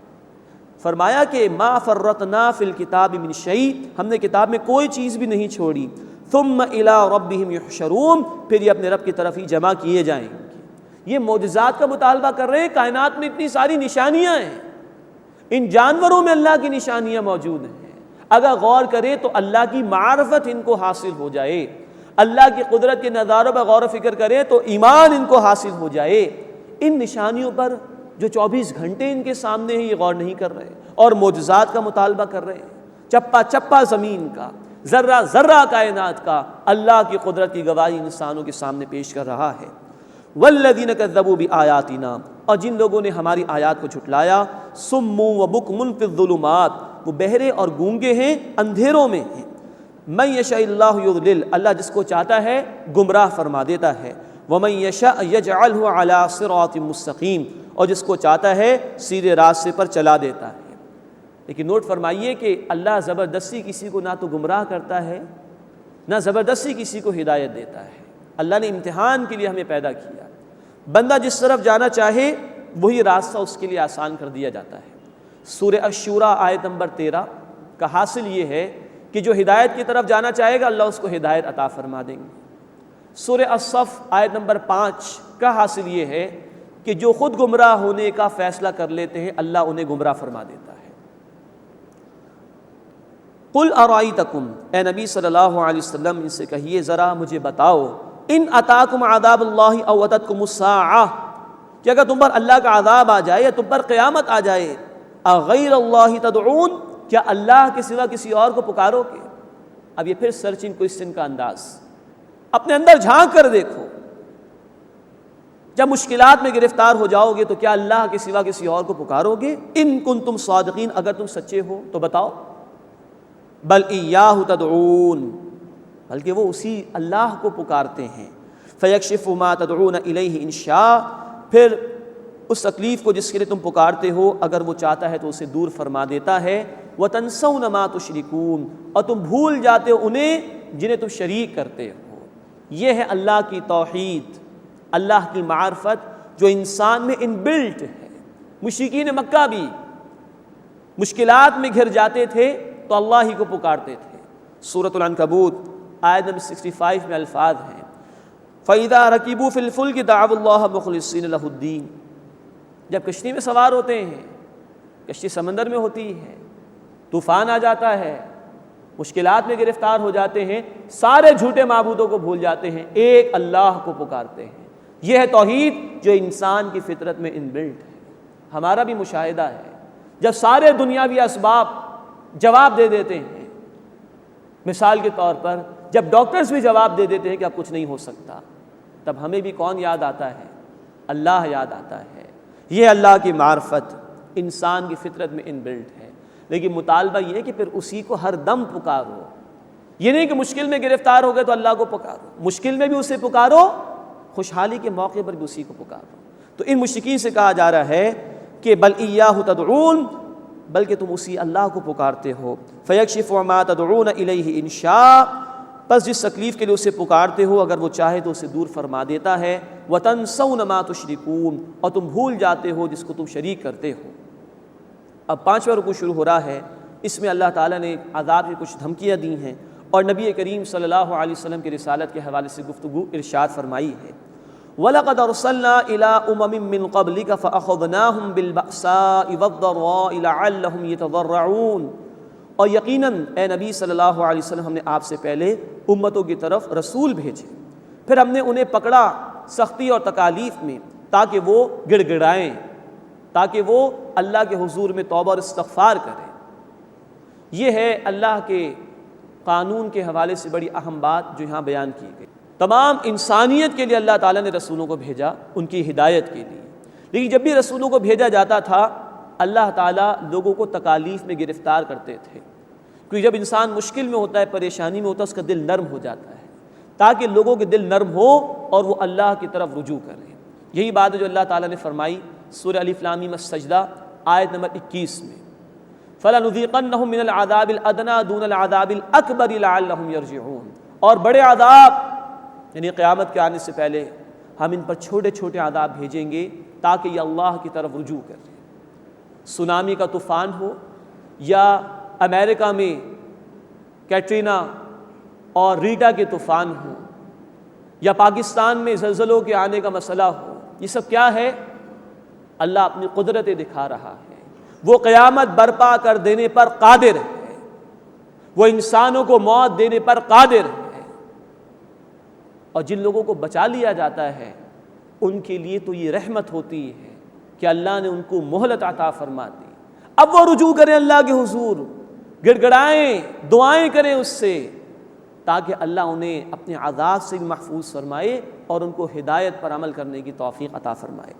فرمایا کہ ما فرطنا فی الکتاب من شیء، ہم نے کتاب میں کوئی چیز بھی نہیں چھوڑی. ثم الی ربہم یحشرون، پھر یہ اپنے رب کی طرف ہی جمع کیے جائیں گے. یہ معجزات کا مطالبہ کر رہے ہیں. کائنات میں اتنی ساری نشانیاں ہیں، ان جانوروں میں اللہ کی نشانیاں موجود ہیں. اگر غور کرے تو اللہ کی معرفت ان کو حاصل ہو جائے، اللہ کی قدرت کے نظاروں پر غور و فکر کرے تو ایمان ان کو حاصل ہو جائے. ان نشانیوں پر جو 24 گھنٹے ان کے سامنے ہیں یہ غور نہیں کر رہے اور معجزات کا مطالبہ کر رہے ہیں. چپا چپا زمین کا، ذرہ ذرہ کائنات کا اللہ کی قدرت کی گواہی انسانوں کے سامنے پیش کر رہا ہے. والذین کذبوا بآیاتنا، اور جن لوگوں نے ہماری آیات کو جھٹلایا، صم و بکم فی الظلمات، وہ بہرے اور گونگے ہیں اندھیروں میں ہیں، من یشاء اللہ یضلل، اللہ جس کو چاہتا ہے گمراہ فرما دیتا ہے، ومن یشاء یجعلہ علی صراط مستقیم، اور جس کو چاہتا ہے سیدھے راستے پر چلا دیتا ہے۔ لیکن نوٹ فرمائیے کہ اللہ زبردستی کسی کو نہ تو گمراہ کرتا ہے، نہ زبردستی کسی کو ہدایت دیتا ہے۔ اللہ نے امتحان کے لیے ہمیں پیدا کیا، بندہ جس طرف جانا چاہے وہی راستہ اس کے لیے آسان کر دیا جاتا ہے۔ سورہ الشورى آیت نمبر 13 کا حاصل یہ ہے کہ جو ہدایت کی طرف جانا چاہے گا اللہ اس کو ہدایت عطا فرما دیں گے۔ سورہ الصف آیت نمبر 5 کا حاصل یہ ہے کہ جو خود گمراہ ہونے کا فیصلہ کر لیتے ہیں اللہ انہیں گمراہ فرما دیتا ہے۔ قل ارائیتکم، اے نبی صلی اللہ علیہ وسلم ان سے کہیے ذرا مجھے بتاؤ، ان اتاکم عذاب اللہ او اتتکم الساعہ، کہ اگر تم پر اللہ کا عذاب آ جائے یا تم پر قیامت آ جائے، اغیر اللہ تدعون، کیا اللہ کے سوا کسی اور کو پکارو گے؟ اب یہ پھر سرچنگ کوسچن کا انداز، اپنے اندر جھانک کر دیکھو، جب مشکلات میں گرفتار ہو جاؤ گے تو کیا اللہ کے سوا کسی اور کو پکارو گے؟ ان کنتم صادقین، اگر تم سچے ہو تو بتاؤ۔ بل ایاہ تدعون، بلکہ وہ اسی اللہ کو پکارتے ہیں۔ فیکشف ما تدعون الیہ ان شاء، پھر اس تکلیف کو جس کے لیے تم پکارتے ہو اگر وہ چاہتا ہے تو اسے دور فرما دیتا ہے۔ وتنسون ما تشرکون، اور تم بھول جاتے ہو انہیں جنہیں تم شریک کرتے ہو۔ یہ ہے اللہ کی توحید، اللہ کی معرفت جو انسان میں ان بلٹ ہے۔ مشرکین مکہ بھی مشکلات میں گھر جاتے تھے تو اللہ ہی کو پکارتے تھے۔ سورۃ العنکبوت آیت نمبر 65 میں الفاظ ہیں، فَإِذَا رَكِبُوا فِي الْفُلْكِ دَعَوُا اللَّهَ مُخْلِصِينَ لَهُ الدِّينَ، جب کشتی میں سوار ہوتے ہیں، کشتی سمندر میں ہوتی ہے، طوفان آ جاتا ہے، مشکلات میں گرفتار ہو جاتے ہیں، سارے جھوٹے معبودوں کو بھول جاتے ہیں، ایک اللہ کو پکارتے ہیں۔ یہ ہے توحید جو انسان کی فطرت میں ان بلٹ ہے۔ ہمارا بھی مشاہدہ ہے، جب سارے دنیاوی اسباب جواب دے دیتے ہیں، مثال کے طور پر جب ڈاکٹرز بھی جواب دے دیتے ہیں کہ اب کچھ نہیں ہو سکتا، تب ہمیں بھی کون یاد آتا ہے؟ اللہ یاد آتا ہے۔ یہ اللہ کی معرفت انسان کی فطرت میں ان بلٹ ہے، لیکن مطالبہ یہ ہے کہ پھر اسی کو ہر دم پکارو۔ یہ نہیں کہ مشکل میں گرفتار ہو گئے تو اللہ کو پکارو، مشکل میں بھی اسے پکارو، خوشحالی کے موقع پر بھی اسی کو پکارو۔ تو ان مشرکین سے کہا جا رہا ہے کہ بل ایاہ تدعون، بلکہ تم اسی اللہ کو پکارتے ہو۔ فیکشف ما تدعون الیہ ان شاء، پس جس تکلیف کے لیے اسے پکارتے ہو اگر وہ چاہے تو اسے دور فرما دیتا ہے۔ وتنسون ما تشرکون، اور تم بھول جاتے ہو جس کو تم شریک کرتے ہو۔ اب 5واں رکوع شروع ہو رہا ہے، اس میں اللہ تعالیٰ نے عذاب کی کچھ دھمکیاں دی ہیں اور نبی کریم صلی اللہ علیہ وسلم کی رسالت کے حوالے سے گفتگو ارشاد فرمائی ہے۔ وَلَقَدْ أَرْسَلْنَا إِلَىٰ أُمَمٍ مِّن قَبْلِكَ فَأَخَذْنَاهُمْ بِالْبَأْسَاءِ وَالضَّرَّاءِ لَعَلَّهُمْ يَتَضَرَّعُونَ، اور یقیناً اے نبی صلی اللہ علیہ وسلم ہم نے آپ سے پہلے امتوں کی طرف رسول بھیجے، پھر ہم نے انہیں پکڑا سختی اور تکالیف میں تاکہ وہ گڑ گڑائیں، تاکہ وہ اللہ کے حضور میں توبہ اور استغفار کریں۔ یہ ہے اللہ کے قانون کے حوالے سے بڑی اہم بات جو یہاں بیان کی گئی۔ تمام انسانیت کے لیے اللہ تعالیٰ نے رسولوں کو بھیجا ان کی ہدایت کے لیے، لیکن جب بھی رسولوں کو بھیجا جاتا تھا اللہ تعالیٰ لوگوں کو تکالیف میں گرفتار کرتے تھے، کیونکہ جب انسان مشکل میں ہوتا ہے، پریشانی میں ہوتا ہے، اس کا دل نرم ہو جاتا ہے، تاکہ لوگوں کے دل نرم ہو اور وہ اللہ کی طرف رجوع کریں۔ یہی بات ہے جو اللہ تعالیٰ نے فرمائی سورہ الف لام میم السجدہ آیت نمبر 21 میں، فَلَنُذِيقَنَّهُم مِّنَ الْعَذَابِ الْأَدْنَىٰ دُونَ الْعَذَابِ الْأَكْبَرِ لَعَلَّهُمْ يَرْجِعُونَ، اور بڑے عذاب یعنی قیامت کے آنے سے پہلے ہم ان پر چھوٹے چھوٹے عذاب بھیجیں گے تاکہ یہ اللہ کی طرف رجوع کریں۔ سونامی کا طوفان ہو، یا امریکہ میں کیٹرینا اور ریٹا کے طوفان ہو، یا پاکستان میں زلزلوں کے آنے کا مسئلہ ہو، یہ سب کیا ہے؟ اللہ اپنی قدرت دکھا رہا ہے۔ وہ قیامت برپا کر دینے پر قادر ہے، وہ انسانوں کو موت دینے پر قادر ہے، اور جن لوگوں کو بچا لیا جاتا ہے ان کے لیے تو یہ رحمت ہوتی ہے کہ اللہ نے ان کو مہلت عطا فرما دی۔ اب وہ رجوع کریں اللہ کے حضور، گڑ گڑائیں، دعائیں کریں اس سے تاکہ اللہ انہیں اپنے عذاب سے بھی محفوظ فرمائے اور ان کو ہدایت پر عمل کرنے کی توفیق عطا فرمائے۔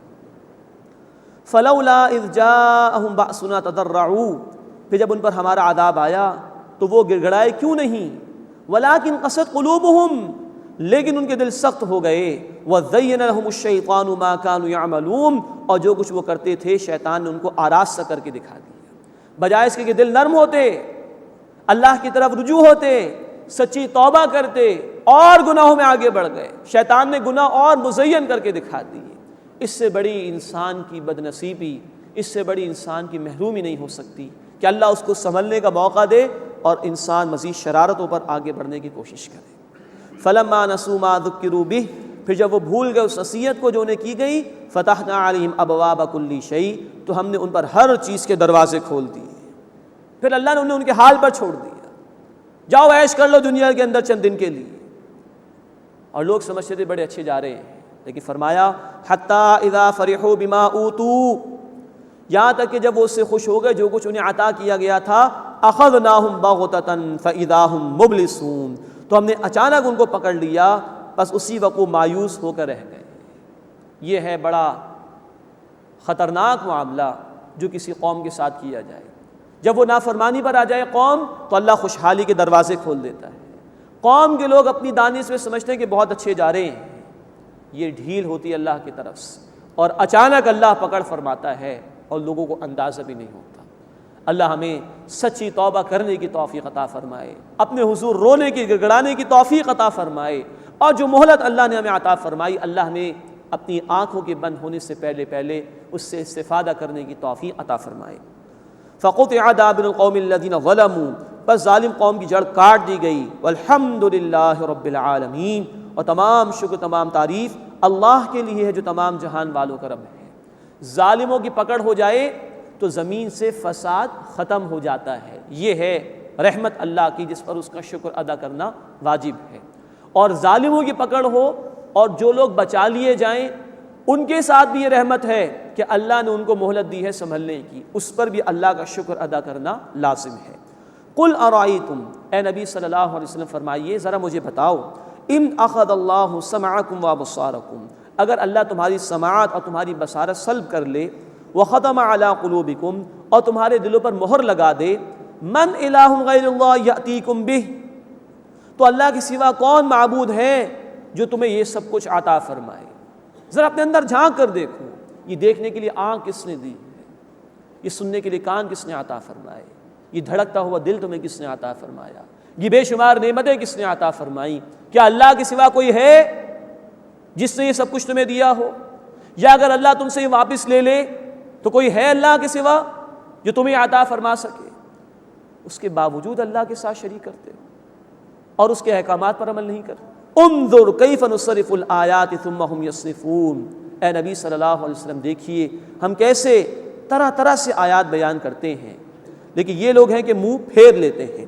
فلولا اذ جاءہم بأسنا تضرعوا، پھر جب ان پر ہمارا عذاب آیا تو وہ گڑ گڑائے کیوں نہیں، ولکن قست قلوبہم، لیکن ان کے دل سخت ہو گئے، وزین لہم الشیطان ما كانوا يعملون، اور جو کچھ وہ کرتے تھے شیطان نے ان کو آراستہ کر کے دکھا دیا۔ بجائے اس کے کہ دل نرم ہوتے، اللہ کی طرف رجوع ہوتے، سچی توبہ کرتے، اور گناہوں میں آگے بڑھ گئے، شیطان نے گناہ اور مزین کر کے دکھا دیے۔ اس سے بڑی انسان کی بدنصیبی، اس سے بڑی انسان کی محرومی نہیں ہو سکتی کہ اللہ اس کو سنبھلنے کا موقع دے اور انسان مزید شرارتوں پر آگے بڑھنے کی کوشش کرے۔ فلما نسوا ما ذکروا بہ، پھر جب وہ بھول گئے اس نصیحت کو جو انہیں کی گئی، فتحنا علیہم ابواب کل شیء، تو ہم نے ان پر ہر چیز کے دروازے کھول دیے۔ پھر اللہ نے انہیں ان کے حال پر چھوڑ دیا، جاؤ عیش کر لو دنیا کے اندر چند دن کے لیے۔ اور لوگ سمجھتے تھے بڑے اچھے جا رہے ہیں، لیکن فرمایا حتی اذا فرحوا بما اوتوا، یہاں تک کہ جب وہ اس سے خوش ہو گئے جو کچھ انہیں عطا کیا گیا تھا، اخذناہم بغتۃ فاذا ہم مبلسون، تو ہم نے اچانک ان کو پکڑ لیا، بس اسی وقت وہ مایوس ہو کر رہ گئے۔ یہ ہے بڑا خطرناک معاملہ جو کسی قوم کے ساتھ کیا جائے۔ جب وہ نافرمانی پر آ جائے قوم تو اللہ خوشحالی کے دروازے کھول دیتا ہے۔ قوم کے لوگ اپنی دانش میں سمجھتے ہیں کہ بہت اچھے جا رہے ہیں، یہ ڈھیل ہوتی ہے اللہ کی طرف سے، اور اچانک اللہ پکڑ فرماتا ہے اور لوگوں کو اندازہ بھی نہیں ہوتا۔ اللہ ہمیں سچی توبہ کرنے کی توفیق عطا فرمائے، اپنے حضور رونے کی گڑگڑانے کی توفیق عطا فرمائے، اور جو مہلت اللہ نے ہمیں عطا فرمائی اللہ ہمیں اپنی آنکھوں کے بند ہونے سے پہلے اس سے استفادہ کرنے کی توفیق عطا فرمائے۔ فقطع دابر القوم الذین ظلموا، بس ظالم قوم کی جڑ کاٹ دی گئی۔ والحمد للہ رب العالمین، اور تمام شکر تمام تعریف اللہ کے لیے ہے جو تمام جہان والوں کا رب ہے۔ ظالموں کی پکڑ ہو جائے تو زمین سے فساد ختم ہو جاتا ہے، یہ ہے رحمت اللہ کی جس پر اس کا شکر ادا کرنا واجب ہے۔ اور ظالموں کی پکڑ ہو اور جو لوگ بچا لیے جائیں ان کے ساتھ بھی یہ رحمت ہے کہ اللہ نے ان کو مہلت دی ہے سنبھلنے کی، اس پر بھی اللہ کا شکر ادا کرنا لازم ہے۔ قل ارائیتم، اے نبی صلی اللہ علیہ وسلم فرمائیے ذرا مجھے بتاؤ، ان اخذ اللہ سمعکم وابصارکم، اگر اللہ تمہاری سماعت اور تمہاری بصارت سلب کر لے، وختم علی قلوبکم، اور تمہارے دلوں پر مہر لگا دے، من الہ غیر اللہ یأتیکم بہ، تو اللہ کے سوا کون معبود ہے جو تمہیں یہ سب کچھ عطا فرمائے؟ ذرا اپنے اندر جھانک کر دیکھو، یہ دیکھنے کے لیے آنکھ کس نے دی ہے، یہ سننے کے لیے کان کس نے عطا فرمائے، یہ دھڑکتا ہوا دل تمہیں کس نے عطا فرمایا، یہ بے شمار نعمتیں کس نے عطا فرمائی؟ کیا اللہ کے سوا کوئی ہے جس نے یہ سب کچھ تمہیں دیا ہو؟ یا اگر اللہ تم سے یہ واپس لے لے تو کوئی ہے اللہ کے سوا جو تمہیں عطا فرما سکے؟ اس کے باوجود اللہ کے ساتھ شریک کرتے ہو اور اس کے احکامات پر عمل نہیں کرتے۔ انظر کیف نصرف الآیات ثم هم یصرفون، اے نبی صلی اللہ علیہ وسلم دیکھیے ہم کیسے طرح طرح سے آیات بیان کرتے ہیں، لیکن یہ لوگ ہیں کہ منہ پھیر لیتے ہیں۔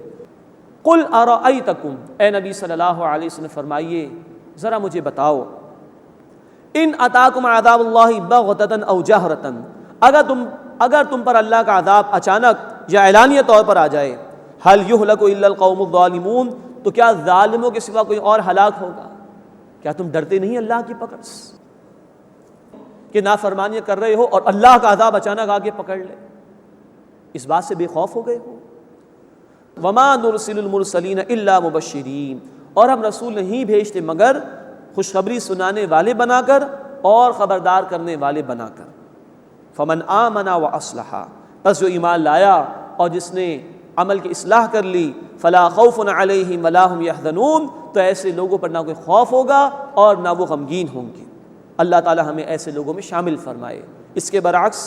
قل ارائیتکم، اے نبی صلی اللہ علیہ وسلم فرمائیے ذرا مجھے بتاؤ، ان اتاکم عذاب اللہ بغتۃ او جہرۃ، اگر تم پر اللہ کا عذاب اچانک یا اعلانیہ طور پر آ جائے، هل یہلک الا القوم الظالمون، تو کیا ظالموں کے سوا کوئی اور ہلاک ہوگا؟ کیا تم ڈرتے نہیں اللہ کی پکڑ سے کہ نافرمانیاں کر رہے ہو اور اللہ کا عذاب اچانک آگے پکڑ لے؟ اس بات سے بے خوف ہو گئے ہو؟ وما نرسل المرسلین الا مبشرین، اور ہم رسول نہیں بھیجتے مگر خوشخبری سنانے والے بنا کر اور خبردار کرنے والے بنا کر۔ فمن آمن واصلح، پس جو ایمان لایا اور جس نے عمل کی اصلاح کر لی، فلا خوف علیہم ولا هم یحزنون، تو ایسے لوگوں پر نہ کوئی خوف ہوگا اور نہ وہ غمگین ہوں گے۔ اللہ تعالی ہمیں ایسے لوگوں میں شامل فرمائے۔ اس کے برعکس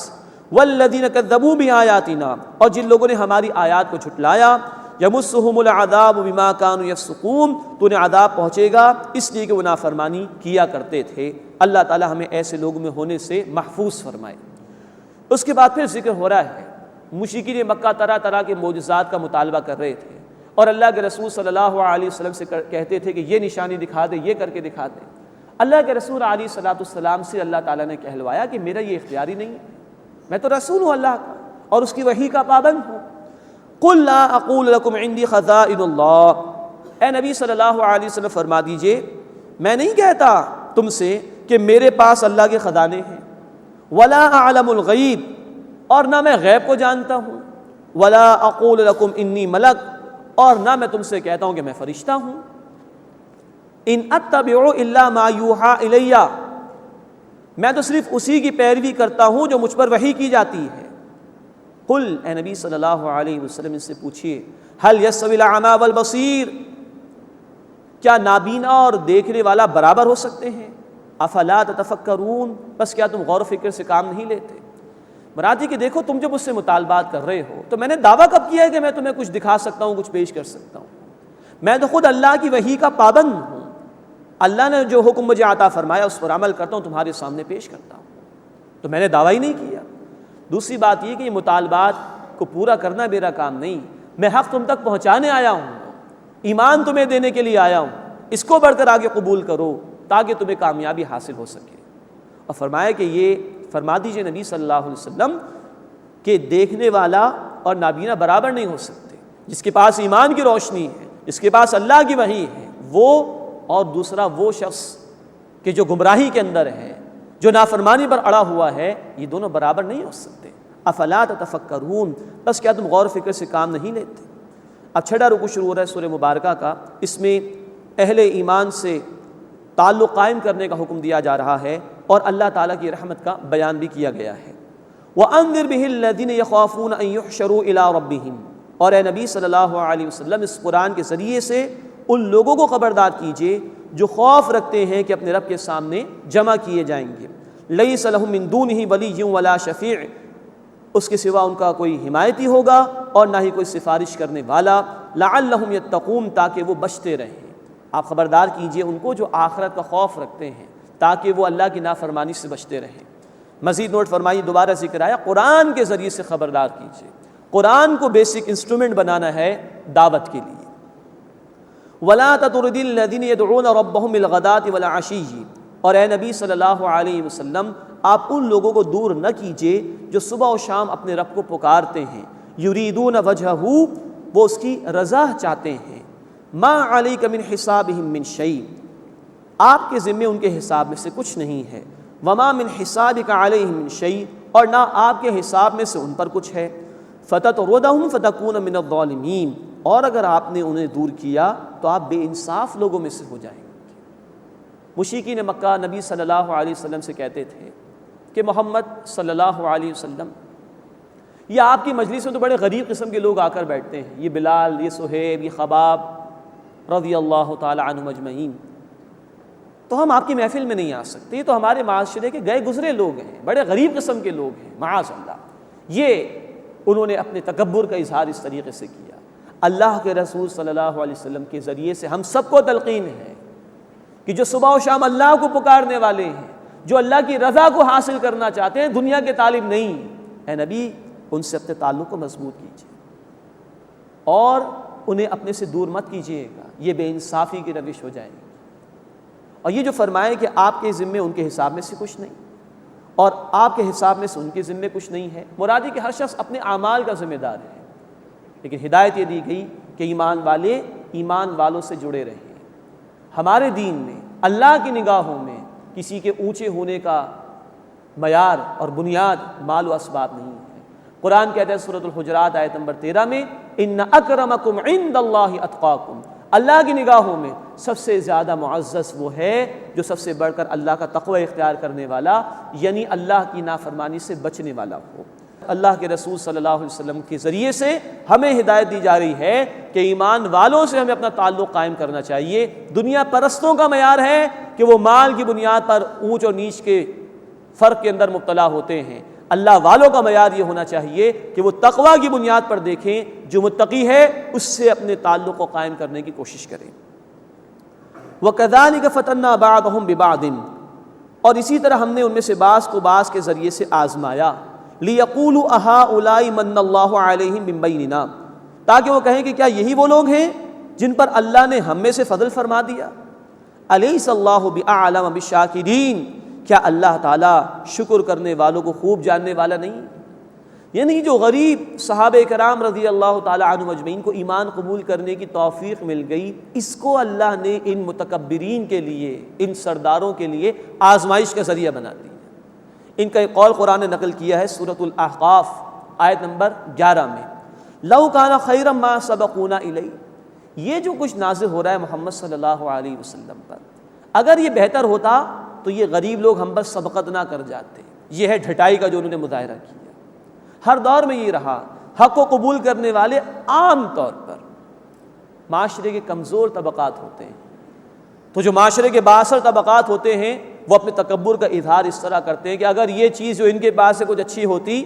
والذین کذبوا بآیاتنا، اور جن لوگوں نے ہماری آیات کو جھٹلایا، یمسہم العذاب بما کانوا یفسقون، تو انہیں عذاب پہنچے گا اس لیے کہ وہ نافرمانی کیا کرتے تھے۔ اللہ تعالی ہمیں ایسے لوگوں میں ہونے سے محفوظ فرمائے۔ اس کے بعد پھر ذکر ہو رہا ہے مشرکین مکہ طرح طرح کے معجزات کا مطالبہ کر رہے تھے، اور اللہ کے رسول صلی اللہ علیہ وسلم سے کہتے تھے کہ یہ نشانی دکھا دے، یہ کر کے دکھا دے۔ اللہ کے رسول علیہ السلام سے اللہ تعالیٰ نے کہلوایا کہ میرا یہ اختیاری نہیں ہے، میں تو رسول ہوں اللہ کا اور اس کی وحی کا پابند ہوں۔ قل لا اقول لکم عندی خزائن اللہ، اے نبی صلی اللہ علیہ وسلم فرما دیجئے میں نہیں کہتا تم سے کہ میرے پاس اللہ کے خزانے ہیں، ولا اعلم الغیب، اور نہ میں غیب کو جانتا ہوں، ولا اقول لکم انی ملک، اور نہ میں تم سے کہتا ہوں کہ میں فرشتہ ہوں، ان اتبع الا ما یوحى الی، میں تو صرف اسی کی پیروی کرتا ہوں جو مجھ پر وحی کی جاتی ہے۔ قل، اے نبی صلی اللہ علیہ وسلم ان سے پوچھئے هل يستوي الاعمى والبصیر، کیا نابینا اور دیکھنے والا برابر ہو سکتے ہیں؟ افلا تتفکرون، بس کیا تم غور و فکر سے کام نہیں لیتے؟ مراد یہ کہ دیکھو تم جب مجھ سے مطالبات کر رہے ہو تو میں نے دعویٰ کب کیا ہے کہ میں تمہیں کچھ دکھا سکتا ہوں، کچھ پیش کر سکتا ہوں؟ میں تو خود اللہ کی وحی کا پابند ہوں، اللہ نے جو حکم مجھے عطا فرمایا اس پر عمل کرتا ہوں، تمہارے سامنے پیش کرتا ہوں، تو میں نے دعویٰ ہی نہیں کیا۔ دوسری بات یہ کہ یہ مطالبات کو پورا کرنا میرا کام نہیں، میں حق تم تک پہنچانے آیا ہوں، ایمان تمہیں دینے کے لیے آیا ہوں، اس کو بڑھ کر آگے قبول کرو تاکہ تمہیں کامیابی حاصل ہو سکے۔ اور فرمایا کہ یہ فرما دیجئے نبی صلی اللہ علیہ وسلم کہ دیکھنے والا اور نابینا برابر نہیں ہو سکتے، جس کے پاس ایمان کی روشنی ہے، جس کے پاس اللہ کی وحی ہے وہ، اور دوسرا وہ شخص کہ جو گمراہی کے اندر ہے، جو نافرمانی پر اڑا ہوا ہے، یہ دونوں برابر نہیں ہو سکتے۔ افلا تتفکرون، بس کیا تم غور و فکر سے کام نہیں لیتے؟ اب چھٹا رکوع شروع ہو رہا ہے سورہ مبارکہ کا، اس میں اہل ایمان سے تعلق قائم کرنے کا حکم دیا جا رہا ہے اور اللہ تعالیٰ کی رحمت کا بیان بھی کیا گیا ہے۔ وَأَنذِرْ بِهِ الَّذِينَ يَخَافُونَ أَن يُحْشَرُوا إِلَىٰ رَبِّهِمْ، اور اے نبی صلی اللہ علیہ وسلم اس قرآن کے ذریعے سے ان لوگوں کو خبردار کیجئے جو خوف رکھتے ہیں کہ اپنے رب کے سامنے جمع کیے جائیں گے۔ لَيْسَ لَهُم مِّن دُونِهِ وَلِيٌّ وَلَا شَفِيعٌ، اس کے سوا ان کا کوئی حمایتی ہوگا اور نہ ہی کوئی سفارش کرنے والا۔ لَعَلَّهُمْ يَتَّقُونَ، تاکہ وہ بچتے رہیں۔ آپ خبردار کیجئے ان کو جو آخرت کا خوف رکھتے ہیں تاکہ وہ اللہ کی نافرمانی سے بچتے رہیں۔ مزید نوٹ فرمائیے، دوبارہ ذکر آیا قرآن کے ذریعے سے خبردار کیجئے، قرآن کو بیسک انسٹرومنٹ بنانا ہے دعوت کے لیے۔ وَلَا تَطْرُدِ الَّذِينَ يَدْعُونَ رَبَّهُمْ بِالْغَدَاةِ وَالْعَشِيِّ، اور اے نبی صلی اللہ علیہ وسلم آپ ان لوگوں کو دور نہ کیجئے جو صبح و شام اپنے رب کو پکارتے ہیں۔ یریدون وجہہ، وہ اس کی رضا چاہتے ہیں۔ ما علیک من حسابہم من شیء، آپ کے ذمے ان کے حساب میں سے کچھ نہیں ہے۔ وما من حسابک علیہم من شیء، اور نہ آپ کے حساب میں سے ان پر کچھ ہے۔ فتطردہم فتکون من الظالمین، اور اگر آپ نے انہیں دور کیا تو آپ بے انصاف لوگوں میں سے ہو جائیں گے۔ مشرکین مکہ نبی صلی اللہ علیہ وسلم سے کہتے تھے کہ محمد صلی اللہ علیہ وسلم، یہ آپ کی مجلس میں تو بڑے غریب قسم کے لوگ آ کر بیٹھتے ہیں، یہ بلال، یہ صہیب، یہ خباب رضی اللہ تعالی عنہم اجمعین، تو ہم آپ کی محفل میں نہیں آ سکتے، یہ تو ہمارے معاشرے کے گئے گزرے لوگ ہیں، بڑے غریب قسم کے لوگ ہیں، معاذ اللہ۔ یہ انہوں نے اپنے تکبر کا اظہار اس طریقے سے کیا۔ اللہ کے رسول صلی اللہ علیہ وسلم کے ذریعے سے ہم سب کو تلقین ہے کہ جو صبح و شام اللہ کو پکارنے والے ہیں، جو اللہ کی رضا کو حاصل کرنا چاہتے ہیں، دنیا کے طالب نہیں، اے نبی ان سے اپنے تعلق کو مضبوط کیجیے اور انہیں اپنے سے دور مت کیجیے گا، یہ بے انصافی کی روش ہو جائے گی۔ اور یہ جو فرمائے کہ آپ کے ذمے ان کے حساب میں سے کچھ نہیں اور آپ کے حساب میں سے ان کے ذمے کچھ نہیں ہے، مراد ہے کہ ہر شخص اپنے اعمال کا ذمہ دار ہے، لیکن ہدایت یہ دی گئی کہ ایمان والے ایمان والوں سے جڑے رہیں۔ ہمارے دین میں اللہ کی نگاہوں میں کسی کے اونچے ہونے کا معیار اور بنیاد مال و اسباب نہیں ہے۔ قرآن کہتا ہے سورۃ الحجرات آیت نمبر 13 میں، ان اکرمکم عند اللہ اتقاکم، اللہ کی نگاہوں میں سب سے زیادہ معزز وہ ہے جو سب سے بڑھ کر اللہ کا تقوی اختیار کرنے والا، یعنی اللہ کی نافرمانی سے بچنے والا ہو۔ اللہ کے رسول صلی اللہ علیہ وسلم کے ذریعے سے ہمیں ہدایت دی جا رہی ہے کہ ایمان والوں سے ہمیں اپنا تعلق قائم کرنا چاہیے۔ دنیا پرستوں کا معیار ہے کہ وہ مال کی بنیاد پر اونچ اور نیچ کے فرق کے اندر مبتلا ہوتے ہیں، اللہ والوں کا معیار یہ ہونا چاہیے کہ وہ تقوی کی بنیاد پر دیکھیں، جو متقی ہے اس سے اپنے تعلق کو قائم کرنے کی کوشش کریں۔ وَكَذَلِكَ فَتَنَّا بَعْضَهُمْ بِبَعْضٍ، اور اسی طرح ہم نے ان میں سے بعض کو بعض کے ذریعے سے آزمایا۔ لِيَقُولُوا أَهَٰؤُلَاءِ مَنَّ اللَّهُ عَلَيْهِمْ مِن بَيْنِنَا، تاکہ وہ کہیں کہ کیا یہی وہ لوگ ہیں جن پر اللہ نے ہم میں سے فضل فرما دیا۔ أَلَيْسَ اللَّهُ بِأَعْلَمَ بِالشَّاكِرِينَ، کیا اللہ تعالیٰ شکر کرنے والوں کو خوب جاننے والا نہیں؟ یعنی جو غریب صحابہ کرام رضی اللہ تعالی عنہم اجمعین کو ایمان قبول کرنے کی توفیق مل گئی، اس کو اللہ نے ان متکبرین کے لیے، ان سرداروں کے لیے آزمائش کا ذریعہ بنا دیا۔ ان کا ایک قول قرآن نے نقل کیا ہے سورۃ الاحقاف آیت نمبر 11 میں، لو کان خیرا ما سبقونا الیہ، یہ جو کچھ نازل ہو رہا ہے محمد صلی اللہ علیہ وسلم پر، اگر یہ بہتر ہوتا تو یہ غریب لوگ ہم پر سبقت نہ کر جاتے۔ یہ ہے ڈھٹائی کا جو انہوں نے مظاہرہ کیا۔ ہر دور میں یہ رہا، حق کو قبول کرنے والے عام طور پر معاشرے کے کمزور طبقات ہوتے ہیں، تو جو معاشرے کے بااثر طبقات ہوتے ہیں وہ اپنے تکبر کا اظہار اس طرح کرتے ہیں کہ اگر یہ چیز جو ان کے پاس سے کچھ اچھی ہوتی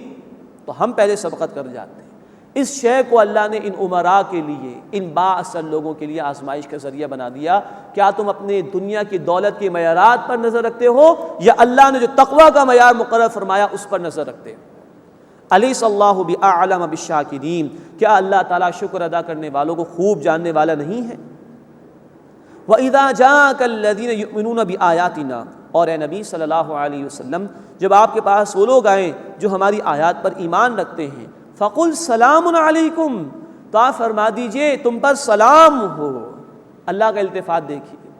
تو ہم پہلے سبقت کر جاتے ہیں۔ اس شے کو اللہ نے ان امراء کے لیے، ان بااثر لوگوں کے لیے آزمائش کا ذریعہ بنا دیا۔ کیا تم اپنے دنیا کی دولت کے معیارات پر نظر رکھتے ہو یا اللہ نے جو تقویٰ کا معیار مقرر فرمایا اس پر نظر رکھتے ہو؟ الیس اللہ بأعلم بالشاکرین، کیا اللہ تعالیٰ شکر ادا کرنے والوں کو خوب جاننے والا نہیں ہے؟ وَإِذَا جَاءَكَ الَّذِينَ يُؤْمِنُونَ بِآيَاتِنَا، اور اے نبی صلی اللہ علیہ وسلم جب آپ کے پاس وہ لوگ آئیں جو ہماری آیات پر ایمان رکھتے ہیں، فَقُلْ سَلَامٌ عَلَيْكُمْ، تو آپ فرما دیجئے تم پر سلام ہو۔ اللہ کا التفات دیکھیے،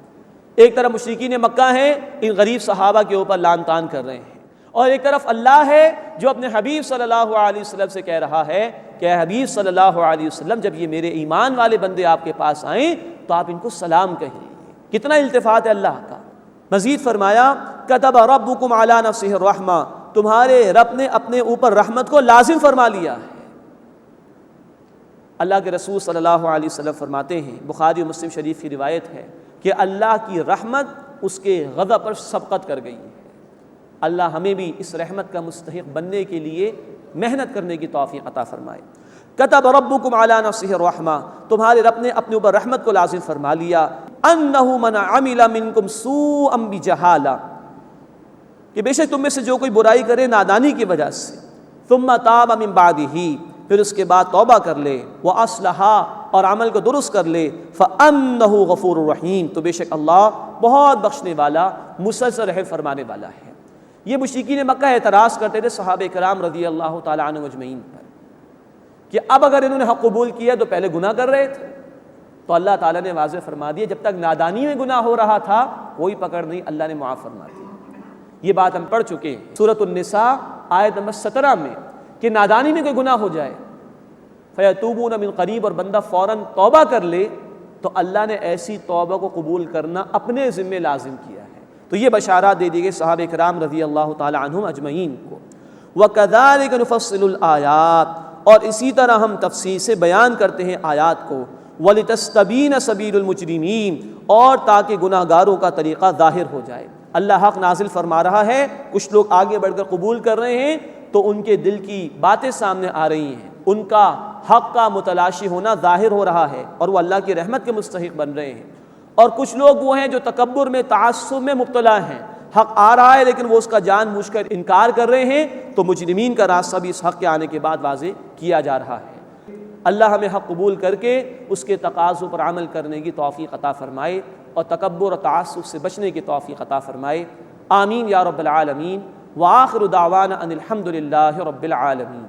ایک طرف مشرکین مکہ ہیں ان غریب صحابہ کے اوپر لعن طعن کر رہے ہیں، اور ایک طرف اللہ ہے جو اپنے حبیب صلی اللہ علیہ وسلم سے کہہ رہا ہے کہ اے حبیب صلی اللہ علیہ وسلم جب یہ میرے ایمان والے بندے آپ کے پاس آئیں تو آپ ان کو سلام کہیں۔ کتنا التفات ہے اللہ کا۔ مزید فرمایا کتب ربکم علی نفسہ الرحمہ، تمہارے رب نے اپنے اوپر رحمت کو لازم فرما لیا ہے۔ اللہ کے رسول صلی اللہ علیہ وسلم فرماتے ہیں، بخاری و مسلم شریف کی روایت ہے کہ اللہ کی رحمت اس کے غضب پر سبقت کر گئی ہے۔ اللہ ہمیں بھی اس رحمت کا مستحق بننے کے لیے محنت کرنے کی توفیق عطا فرمائے۔ کتب ربکم علی نفسہ الرحمہ، تمہارے رب نے اپنے اوپر رحمت کو لازم فرما لیا۔ انہ من عمل منکم سوءا بجہالہ، کہ بے شک تم میں سے جو کوئی برائی کرے نادانی کی وجہ سے، ثم تاب من بعدہ، پھر اس کے بعد توبہ کر لے، واصلح، اور عمل کو درست کر لے، فانہ غفور الرحیم، تو بے شک اللہ بہت بخشنے والا مسلسل رحم فرمانے والا ہے۔ یہ مشرکین مکہ اعتراض کرتے تھے صحابہ کرام رضی اللہ تعالی عنہم اجمعین پر کہ اب اگر انہوں نے حق قبول کیا تو پہلے گناہ کر رہے تھے، تو اللہ تعالیٰ نے واضح فرما دیا جب تک نادانی میں گناہ ہو رہا تھا کوئی پکڑ نہیں، اللہ نے معاف فرما دیا۔ یہ بات ہم پڑھ چکے ہیں سورۃ النساء آیت نمبر 17 میں کہ نادانی میں کوئی گناہ ہو جائے فیتوبون من قریب، اور بندہ فوراً توبہ کر لے تو اللہ نے ایسی توبہ کو قبول کرنا اپنے ذمہ لازم کیا ہے۔ تو یہ بشارات دے دی گئی صحابہ کرام رضی اللہ تعالی عنہم اجمعین کو۔ وَكَذَلِكَ نُفَصِّلُ الْآيَاتِ، اور اسی طرح ہم تفصیل سے بیان کرتے ہیں آیات کو، وَلِتَسْتَبِينَ سَبِيلُ الْمُجْرِمِينَ، اور تاکہ گناہ گاروں کا طریقہ ظاہر ہو جائے۔ اللہ حق نازل فرما رہا ہے، کچھ لوگ آگے بڑھ کر قبول کر رہے ہیں تو ان کے دل کی باتیں سامنے آ رہی ہیں، ان کا حق کا متلاشی ہونا ظاہر ہو رہا ہے اور وہ اللہ کی رحمت کے مستحق بن رہے ہیں۔ اور کچھ لوگ وہ ہیں جو تکبر میں، تعصب میں مبتلا ہیں، حق آ رہا ہے لیکن وہ اس کا جان بوجھ کر انکار کر رہے ہیں، تو مجرمین کا راستہ بھی اس حق کے آنے کے بعد واضح کیا جا رہا ہے۔ اللہ ہمیں حق قبول کر کے اس کے تقاضوں پر عمل کرنے کی توفیق عطا فرمائے اور تکبر اور تعصب سے بچنے کی توفیق عطا فرمائے، آمین یا رب العالمین۔ وآخر دعوانا ان الحمد للہ رب العالمین۔